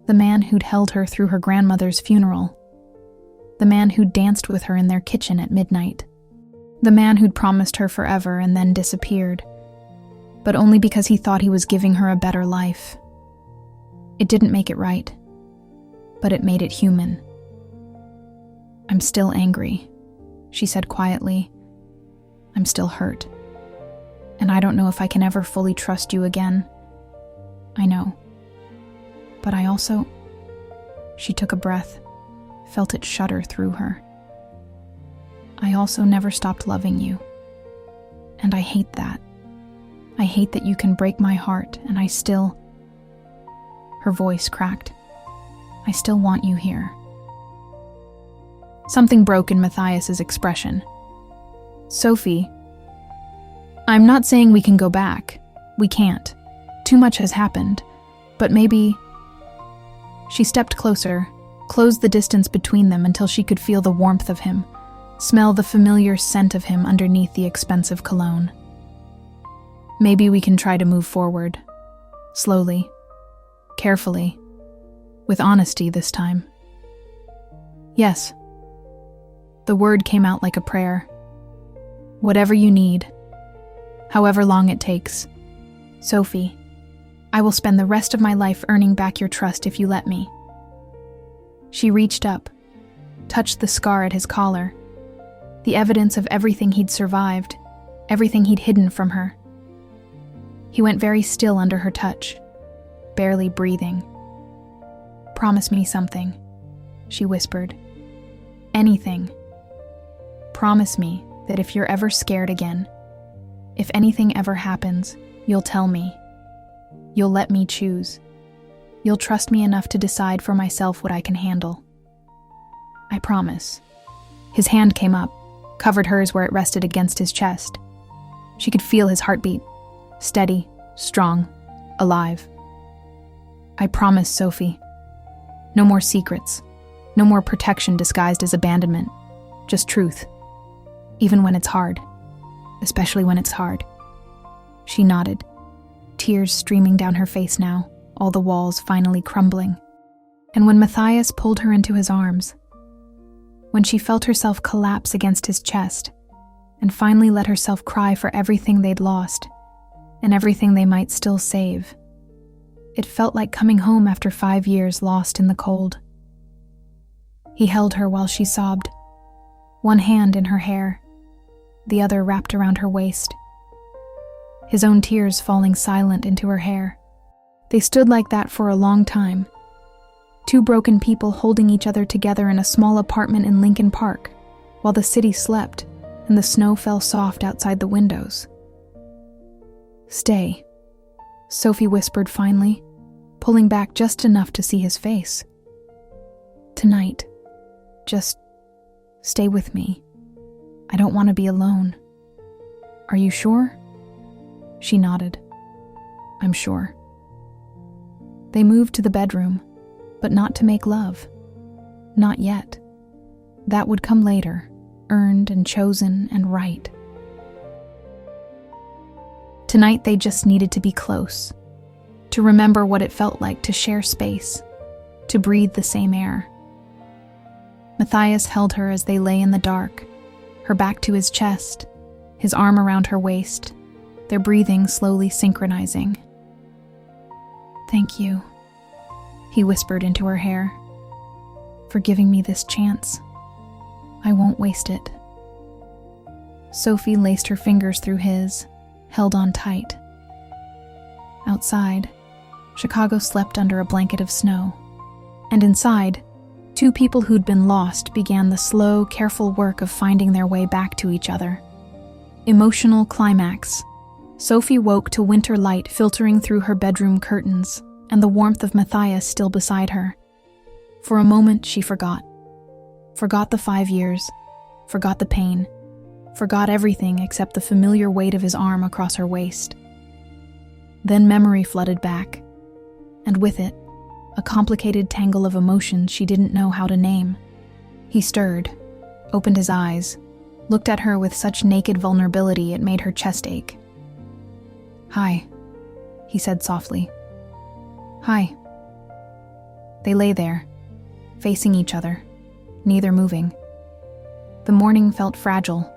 the man who'd held her through her grandmother's funeral, the man who'd danced with her in their kitchen at midnight, the man who'd promised her forever and then disappeared, but only because he thought he was giving her a better life. It didn't make it right, but it made it human. I'm still angry, she said quietly. I'm still hurt. And I don't know if I can ever fully trust you again. I know. But I also... She took a breath, felt it shudder through her. I also never stopped loving you. And I hate that. I hate that you can break my heart, and I still... Her voice cracked. I still want you here. Something broke in Matthias's expression. Sophie, I'm not saying we can go back. We can't. Too much has happened. But maybe... She stepped closer, closed the distance between them until she could feel the warmth of him, smell the familiar scent of him underneath the expensive cologne. Maybe we can try to move forward. Slowly. Carefully. With honesty this time. Yes. The word came out like a prayer. Whatever you need. However long it takes. Sophie, I will spend the rest of my life earning back your trust if you let me. She reached up, touched the scar at his collar, the evidence of everything he'd survived, everything he'd hidden from her. He went very still under her touch, barely breathing. Promise me something, she whispered. Anything. Promise me that if you're ever scared again, if anything ever happens, you'll tell me. You'll let me choose. You'll trust me enough to decide for myself what I can handle. I promise. His hand came up, covered hers where it rested against his chest. She could feel his heartbeat, steady, strong, alive. I promise, Sophie. No more secrets. No more protection disguised as abandonment. Just truth. Even when it's hard. Especially when it's hard. She nodded, tears streaming down her face now, all the walls finally crumbling. And when Matthias pulled her into his arms, when she felt herself collapse against his chest, and finally let herself cry for everything they'd lost, and everything they might still save, it felt like coming home after 5 years lost in the cold. He held her while she sobbed, one hand in her hair, the other wrapped around her waist, his own tears falling silent into her hair. They stood like that for a long time, 2 broken people holding each other together in a small apartment in Lincoln Park, while the city slept and the snow fell soft outside the windows. Stay, Sophie whispered finally, pulling back just enough to see his face. Tonight, just stay with me. I don't want to be alone. Are you sure? She nodded. I'm sure. They moved to the bedroom, but not to make love. Not yet. That would come later, earned and chosen and right. Tonight they just needed to be close, to remember what it felt like to share space, to breathe the same air. Matthias held her as they lay in the dark, her back to his chest, his arm around her waist, their breathing slowly synchronizing. Thank you, he whispered into her hair, for giving me this chance. I won't waste it. Sophie laced her fingers through his, held on tight. Outside, Chicago slept under a blanket of snow. And inside, two people who'd been lost began the slow, careful work of finding their way back to each other. Emotional climax. Sophie woke to winter light filtering through her bedroom curtains and the warmth of Matthias still beside her. For a moment, she forgot. Forgot the 5 years, forgot the pain, forgot everything except the familiar weight of his arm across her waist. Then memory flooded back, and with it, a complicated tangle of emotions she didn't know how to name. He stirred, opened his eyes, looked at her with such naked vulnerability it made her chest ache. "Hi," he said softly. "Hi." They lay there, facing each other, neither moving. The morning felt fragile,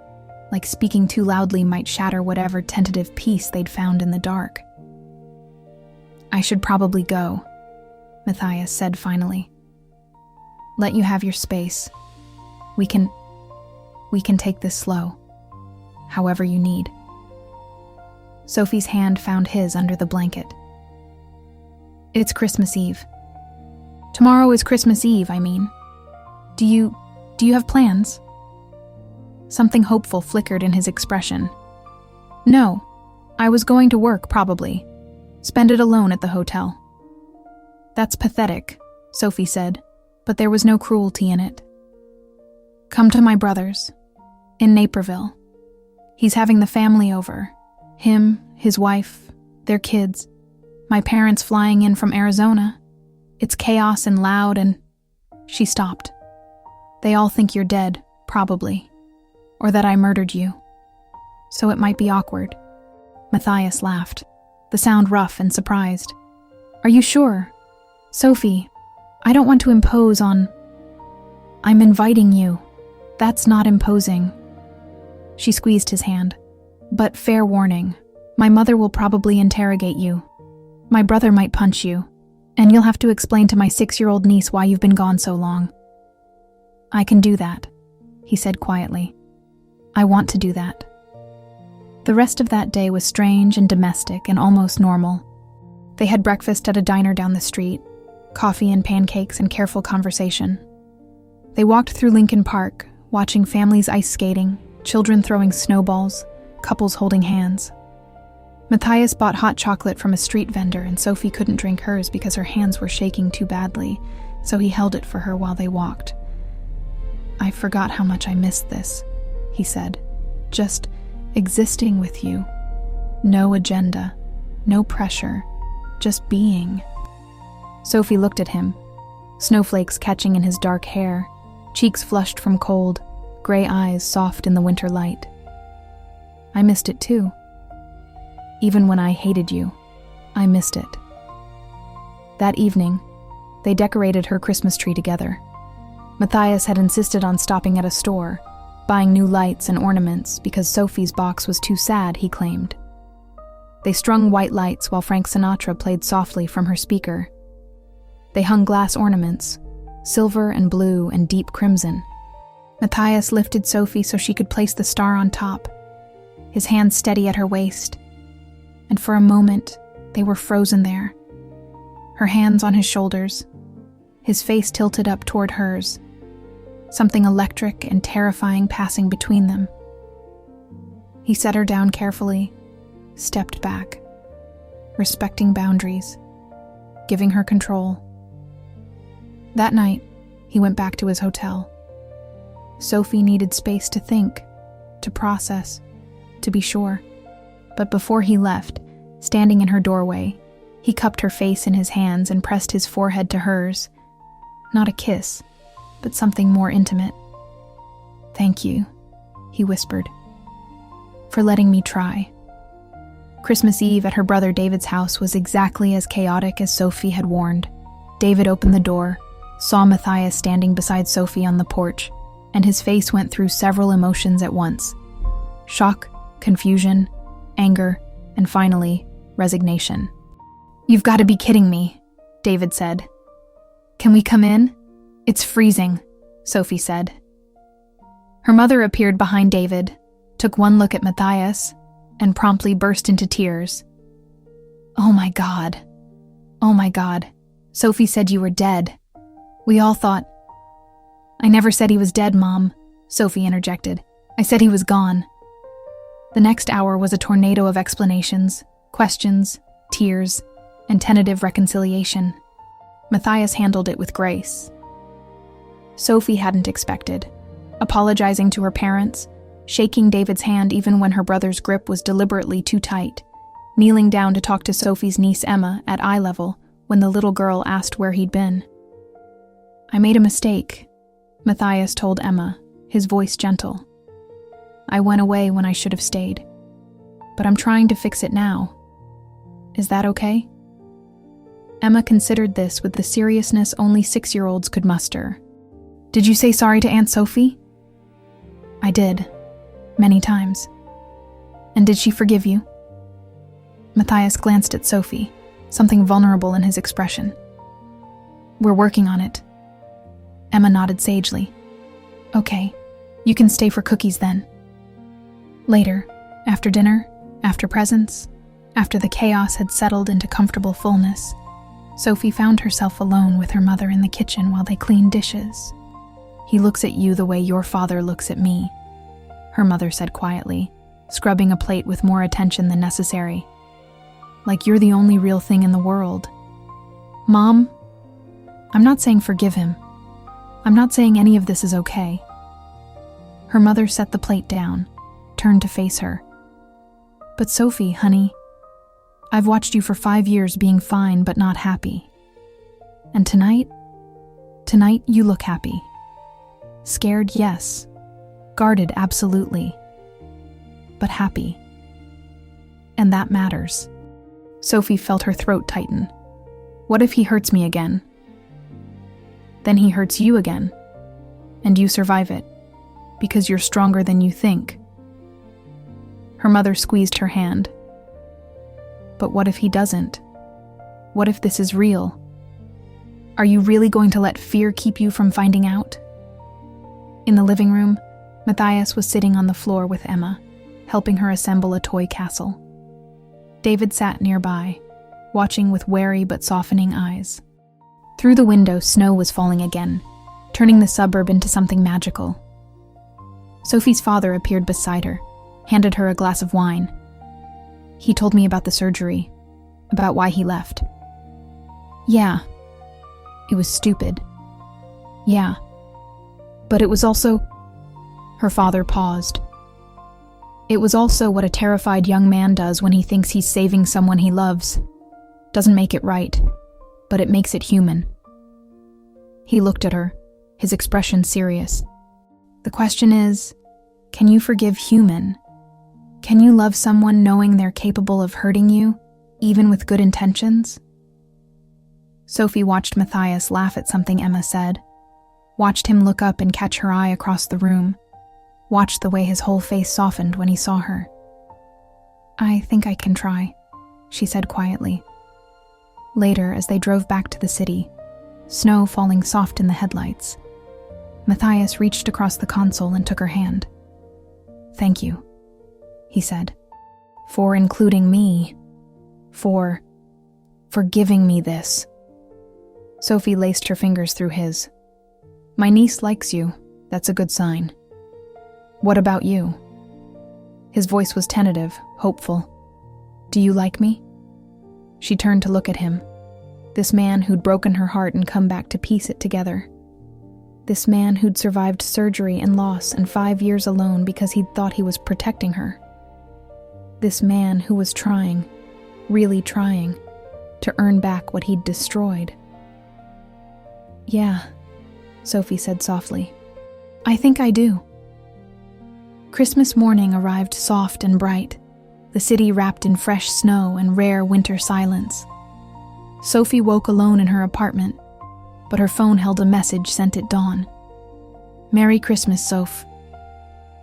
like speaking too loudly might shatter whatever tentative peace they'd found in the dark. "I should probably go," Matthias said finally. "Let you have your space. We can take this slow, however you need." Sophie's hand found his under the blanket. "It's Christmas Eve. Tomorrow is Christmas Eve, I mean. Do you have plans?" Something hopeful flickered in his expression. "No, I was going to work, probably. Spend it alone at the hotel." "That's pathetic," Sophie said, but there was no cruelty in it. "Come to my brother's, in Naperville. He's having the family over. Him, his wife, their kids. My parents flying in from Arizona. It's chaos and loud and..." She stopped. "They all think you're dead, probably. Or that I murdered you. So it might be awkward." Matthias laughed, the sound rough and surprised. "Are you sure? Sophie, I don't want to impose on..." "I'm inviting you. That's not imposing." She squeezed his hand. "But fair warning, my mother will probably interrogate you. My brother might punch you, and you'll have to explain to my 6-year-old niece why you've been gone so long." "I can do that," he said quietly. "I want to do that." The rest of that day was strange and domestic and almost normal. They had breakfast at a diner down the street, coffee and pancakes and careful conversation. They walked through Lincoln Park, watching families ice skating, children throwing snowballs, couples holding hands. Matthias bought hot chocolate from a street vendor and Sophie couldn't drink hers because her hands were shaking too badly, so he held it for her while they walked. "I forgot how much I missed this," he said. "Just existing with you. No agenda, no pressure, just being." Sophie looked at him, snowflakes catching in his dark hair, cheeks flushed from cold, gray eyes soft in the winter light. "I missed it too. Even when I hated you, I missed it." That evening, they decorated her Christmas tree together. Matthias had insisted on stopping at a store, buying new lights and ornaments because Sophie's box was too sad, he claimed. They strung white lights while Frank Sinatra played softly from her speaker. They hung glass ornaments, silver and blue and deep crimson. Matthias lifted Sophie so she could place the star on top, his hand steady at her waist. And for a moment, they were frozen there, her hands on his shoulders, his face tilted up toward hers, something electric and terrifying passing between them. He set her down carefully, stepped back, respecting boundaries, giving her control. That night, he went back to his hotel. Sophie needed space to think, to process, to be sure. But before he left, standing in her doorway, he cupped her face in his hands and pressed his forehead to hers. Not a kiss, but something more intimate. "Thank you," he whispered, "for letting me try." Christmas Eve at her brother David's house was exactly as chaotic as Sophie had warned. David opened the door, saw Matthias standing beside Sophie on the porch, and his face went through several emotions at once. Shock, confusion, anger, and finally, resignation. "You've got to be kidding me," David said. "Can we come in? It's freezing," Sophie said. Her mother appeared behind David, took one look at Matthias, and promptly burst into tears. "Oh my God. Oh my God. Sophie said you were dead. We all thought—" "I never said he was dead, Mom," Sophie interjected. "I said he was gone." The next hour was a tornado of explanations, questions, tears, and tentative reconciliation. Matthias handled it with grace. Sophie hadn't expected, apologizing to her parents, shaking David's hand even when her brother's grip was deliberately too tight, kneeling down to talk to Sophie's niece Emma at eye level when the little girl asked where he'd been. "I made a mistake," Matthias told Emma, his voice gentle. "I went away when I should have stayed. But I'm trying to fix it now. Is that okay?" Emma considered this with the seriousness only 6-year-olds could muster. "Did you say sorry to Aunt Sophie?" "I did. Many times." "And did she forgive you?" Matthias glanced at Sophie, something vulnerable in his expression. "We're working on it." Emma nodded sagely. "Okay, you can stay for cookies then." Later, after dinner, after presents, after the chaos had settled into comfortable fullness, Sophie found herself alone with her mother in the kitchen while they cleaned dishes. "He looks at you the way your father looks at me," her mother said quietly, scrubbing a plate with more attention than necessary. "Like you're the only real thing in the world." "Mom, I'm not saying forgive him. I'm not saying any of this is okay." Her mother set the plate down, turned to face her. "But Sophie, honey, I've watched you for 5 years being fine but not happy. And tonight you look happy. Scared, yes. Guarded, absolutely. But happy. And that matters." Sophie felt her throat tighten. "What if he hurts me again?" "Then he hurts you again. And you survive it. Because you're stronger than you think." Her mother squeezed her hand. "But what if he doesn't? What if this is real? Are you really going to let fear keep you from finding out?" In the living room, Matthias was sitting on the floor with Emma, helping her assemble a toy castle. David sat nearby, watching with wary but softening eyes. Through the window, snow was falling again, turning the suburb into something magical. Sophie's father appeared beside her, handed her a glass of wine. "He told me about the surgery, about why he left." "Yeah. It was stupid. Yeah. But it was also—" Her father paused. "It was also what a terrified young man does when he thinks he's saving someone he loves. Doesn't make it right, but it makes it human." He looked at her, his expression serious. "The question is, can you forgive human? Can you love someone knowing they're capable of hurting you, even with good intentions?" Sophie watched Matthias laugh at something Emma said, watched him look up and catch her eye across the room, watched the way his whole face softened when he saw her. "I think I can try," she said quietly. Later, as they drove back to the city, snow falling soft in the headlights, Matthias reached across the console and took her hand. "Thank you," he said, "for including me, for giving me this." Sophie laced her fingers through his. "My niece likes you. That's a good sign. What about you?" His voice was tentative, hopeful. "Do you like me?" She turned to look at him. This man who'd broken her heart and come back to piece it together. This man who'd survived surgery and loss and 5 years alone because he'd thought he was protecting her. This man who was trying, really trying, to earn back what he'd destroyed. "Yeah," Sophie said softly. "I think I do." Christmas morning arrived soft and bright, the city wrapped in fresh snow and rare winter silence. Sophie woke alone in her apartment, but her phone held a message sent at dawn. "Merry Christmas, Soph.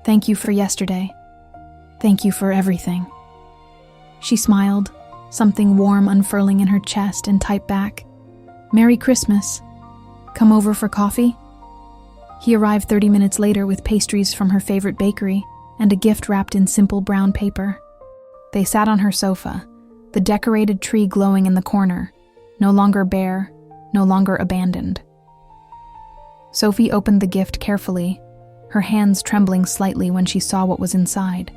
Thank you for yesterday. Thank you for everything." She smiled, something warm unfurling in her chest, and typed back, "Merry Christmas. Come over for coffee?" He arrived 30 minutes later with pastries from her favorite bakery and a gift wrapped in simple brown paper. They sat on her sofa, the decorated tree glowing in the corner, no longer bare, no longer abandoned. Sophie opened the gift carefully, her hands trembling slightly when she saw what was inside.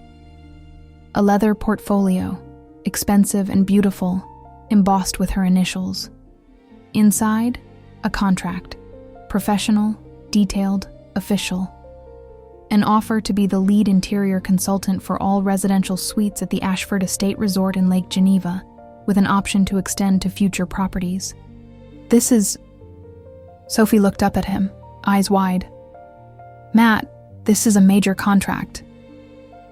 A leather portfolio, expensive and beautiful, embossed with her initials. Inside, a contract, professional, detailed, official. An offer to be the lead interior consultant for all residential suites at the Ashford Estate Resort in Lake Geneva, with an option to extend to future properties. This is... Sophie looked up at him, eyes wide. Matt, this is a major contract.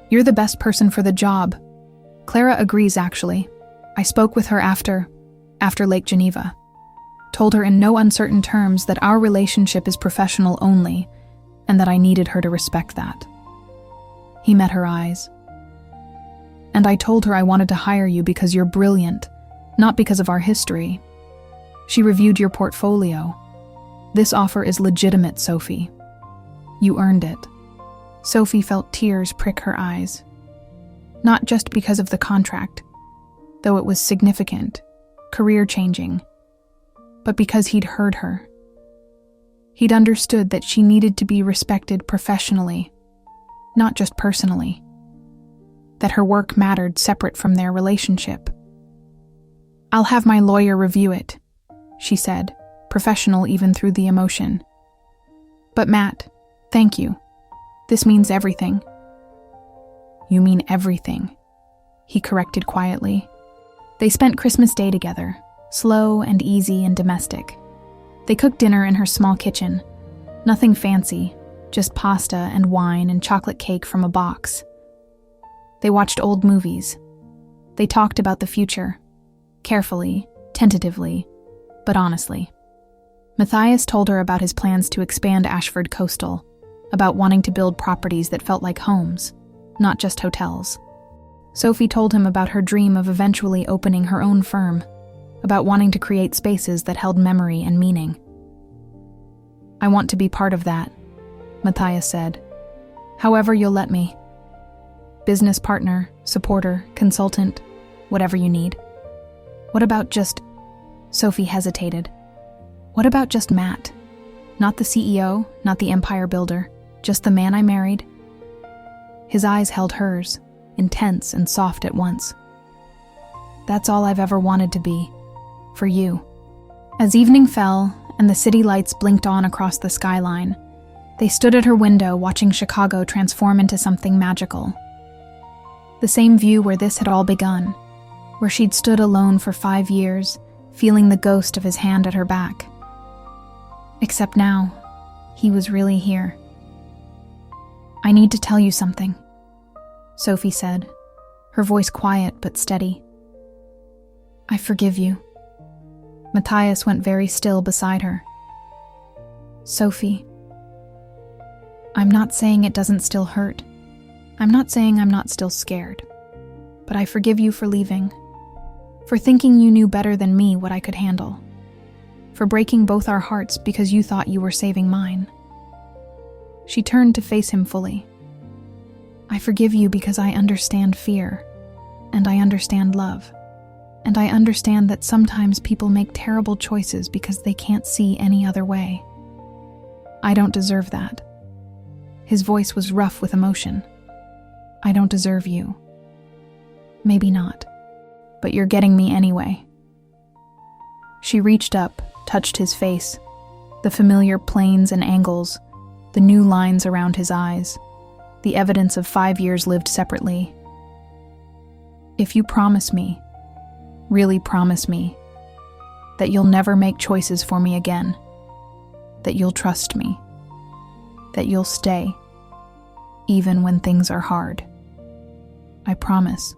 You're the best person for the job. Clara agrees, actually. I spoke with her after Lake Geneva. Told her in no uncertain terms that our relationship is professional only, and that I needed her to respect that. He met her eyes. And I told her I wanted to hire you because you're brilliant, not because of our history. She reviewed your portfolio. This offer is legitimate, Sophie. You earned it. Sophie felt tears prick her eyes. Not just because of the contract, though it was significant, career-changing, but because he'd heard her. He'd understood that she needed to be respected professionally, not just personally. That her work mattered separate from their relationship. I'll have my lawyer review it, she said, professional even through the emotion. But Matt, thank you. This means everything. You mean everything, he corrected quietly. They spent Christmas Day together, slow and easy and domestic. They cooked dinner in her small kitchen. Nothing fancy, just pasta and wine and chocolate cake from a box. They watched old movies. They talked about the future, carefully, tentatively, but honestly. Matthias told her about his plans to expand Ashford Coastal, about wanting to build properties that felt like homes, not just hotels. Sophie told him about her dream of eventually opening her own firm, about wanting to create spaces that held memory and meaning. I want to be part of that, Matthias said. However you'll let me. Business partner, supporter, consultant, whatever you need. What about just... Sophie hesitated. What about just Matt? Not the CEO, not the empire builder, just the man I married. His eyes held hers, intense and soft at once. That's all I've ever wanted to be. For you. As evening fell and the city lights blinked on across the skyline, they stood at her window watching Chicago transform into something magical. The same view where this had all begun, where she'd stood alone for 5 years, feeling the ghost of his hand at her back. Except now, he was really here. I need to tell you something, Sophie said, her voice quiet but steady. I forgive you. Matthias went very still beside her. Sophie, I'm not saying it doesn't still hurt. I'm not saying I'm not still scared. But I forgive you for leaving. For thinking you knew better than me what I could handle. For breaking both our hearts because you thought you were saving mine. She turned to face him fully. I forgive you because I understand fear. And I understand love. And I understand that sometimes people make terrible choices because they can't see any other way. I don't deserve that. His voice was rough with emotion. I don't deserve you. Maybe not, but you're getting me anyway. She reached up, touched his face, the familiar planes and angles, the new lines around his eyes, the evidence of 5 years lived separately. If you promise me, really promise me, that you'll never make choices for me again, that you'll trust me, that you'll stay, even when things are hard. I promise.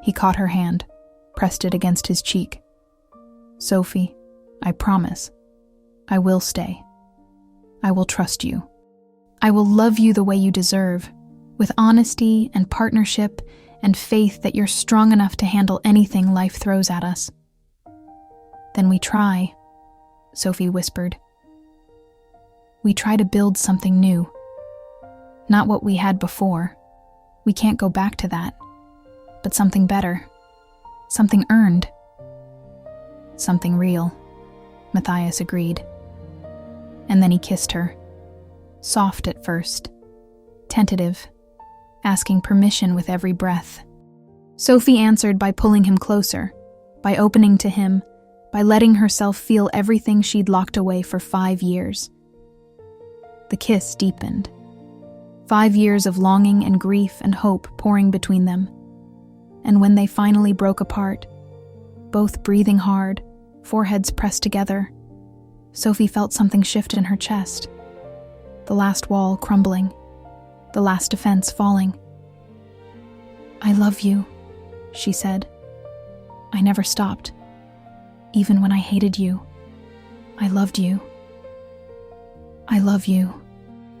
He caught her hand, pressed it against his cheek. Sophie, I promise. I will stay. I will trust you. I will love you the way you deserve, with honesty and partnership and faith that you're strong enough to handle anything life throws at us. Then we try, Sophie whispered. We try to build something new. Not what we had before. We can't go back to that. But something better. Something earned. Something real, Matthias agreed. And then he kissed her. Soft at first. Tentative. Asking permission with every breath. Sophie answered by pulling him closer, by opening to him, by letting herself feel everything she'd locked away for 5 years. The kiss deepened. 5 years of longing and grief and hope pouring between them. And when they finally broke apart, both breathing hard, foreheads pressed together, Sophie felt something shift in her chest. The last wall crumbling, the last defense falling. "I love you," she said. "I never stopped. Even when I hated you, I loved you. I love you."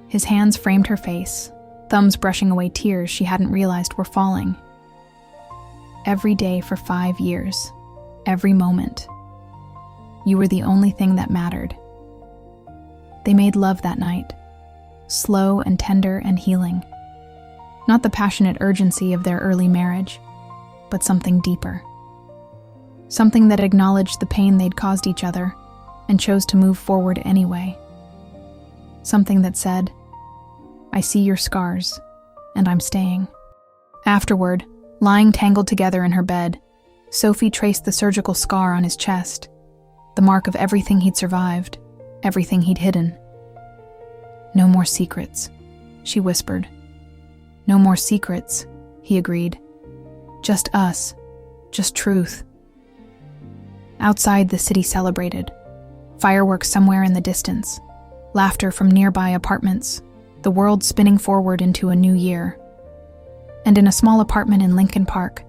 His hands framed her face, thumbs brushing away tears she hadn't realized were falling. Every day for 5 years, every moment, you were the only thing that mattered. They made love that night, slow and tender and healing. Not the passionate urgency of their early marriage, but something deeper. Something that acknowledged the pain they'd caused each other and chose to move forward anyway. Something that said, "I see your scars, and I'm staying." Afterward, lying tangled together in her bed, Sophie traced the surgical scar on his chest, the mark of everything he'd survived, everything he'd hidden. "No more secrets," she whispered. "No more secrets," he agreed. "Just us, just truth." Outside, the city celebrated. Fireworks somewhere in the distance, laughter from nearby apartments, the world spinning forward into a new year. And in a small apartment in Lincoln Park,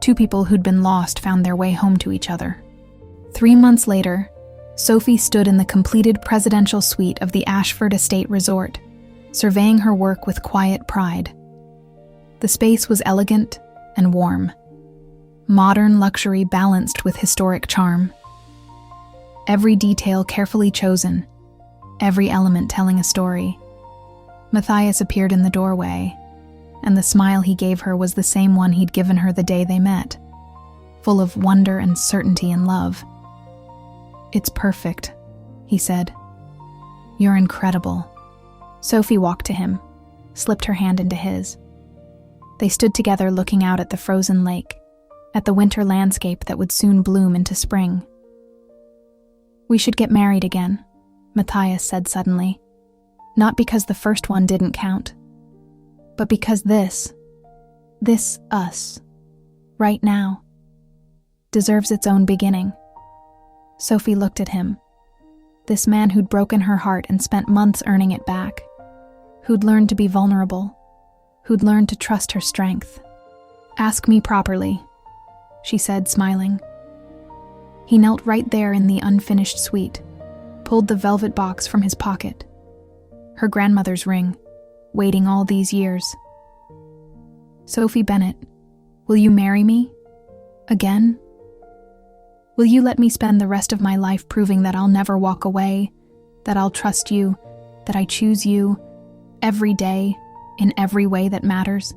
2 people who'd been lost found their way home to each other. 3 months later, Sophie stood in the completed presidential suite of the Ashford Estate Resort, surveying her work with quiet pride. The space was elegant and warm. Modern luxury balanced with historic charm. Every detail carefully chosen, every element telling a story. Matthias appeared in the doorway, and the smile he gave her was the same one he'd given her the day they met, full of wonder and certainty and love. "It's perfect," he said. "You're incredible." Sophie walked to him, slipped her hand into his. They stood together looking out at the frozen lake, at the winter landscape that would soon bloom into spring. "We should get married again," Matthias said suddenly. "Not because the first one didn't count, but because this us, right now, deserves its own beginning." Sophie looked at him. This man who'd broken her heart and spent months earning it back, who'd learned to be vulnerable, who'd learned to trust her strength. "Ask me properly," she said, smiling. He knelt right there in the unfinished suite, pulled the velvet box from his pocket. Her grandmother's ring, waiting all these years. "Sophie Bennett, will you marry me? Again? Will you let me spend the rest of my life proving that I'll never walk away, that I'll trust you, that I choose you, every day, in every way that matters?"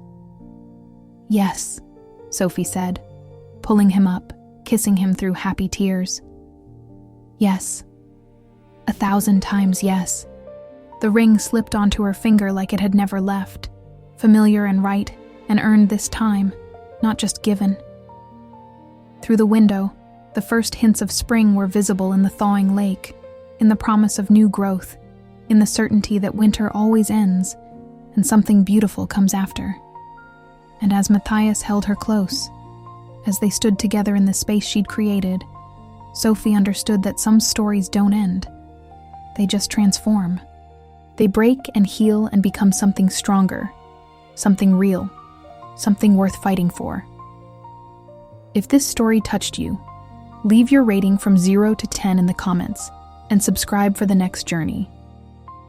"Yes," Sophie said, pulling him up, kissing him through happy tears. "Yes. 1,000 times yes." The ring slipped onto her finger like it had never left, familiar and right, and earned this time, not just given. Through the window, the first hints of spring were visible in the thawing lake, in the promise of new growth, in the certainty that winter always ends, and something beautiful comes after. And as Matthias held her close, as they stood together in the space she'd created, Sophie understood that some stories don't end. They just transform. They break and heal and become something stronger, something real, something worth fighting for. If this story touched you, leave your rating from 0 to 10 in the comments and subscribe for the next journey.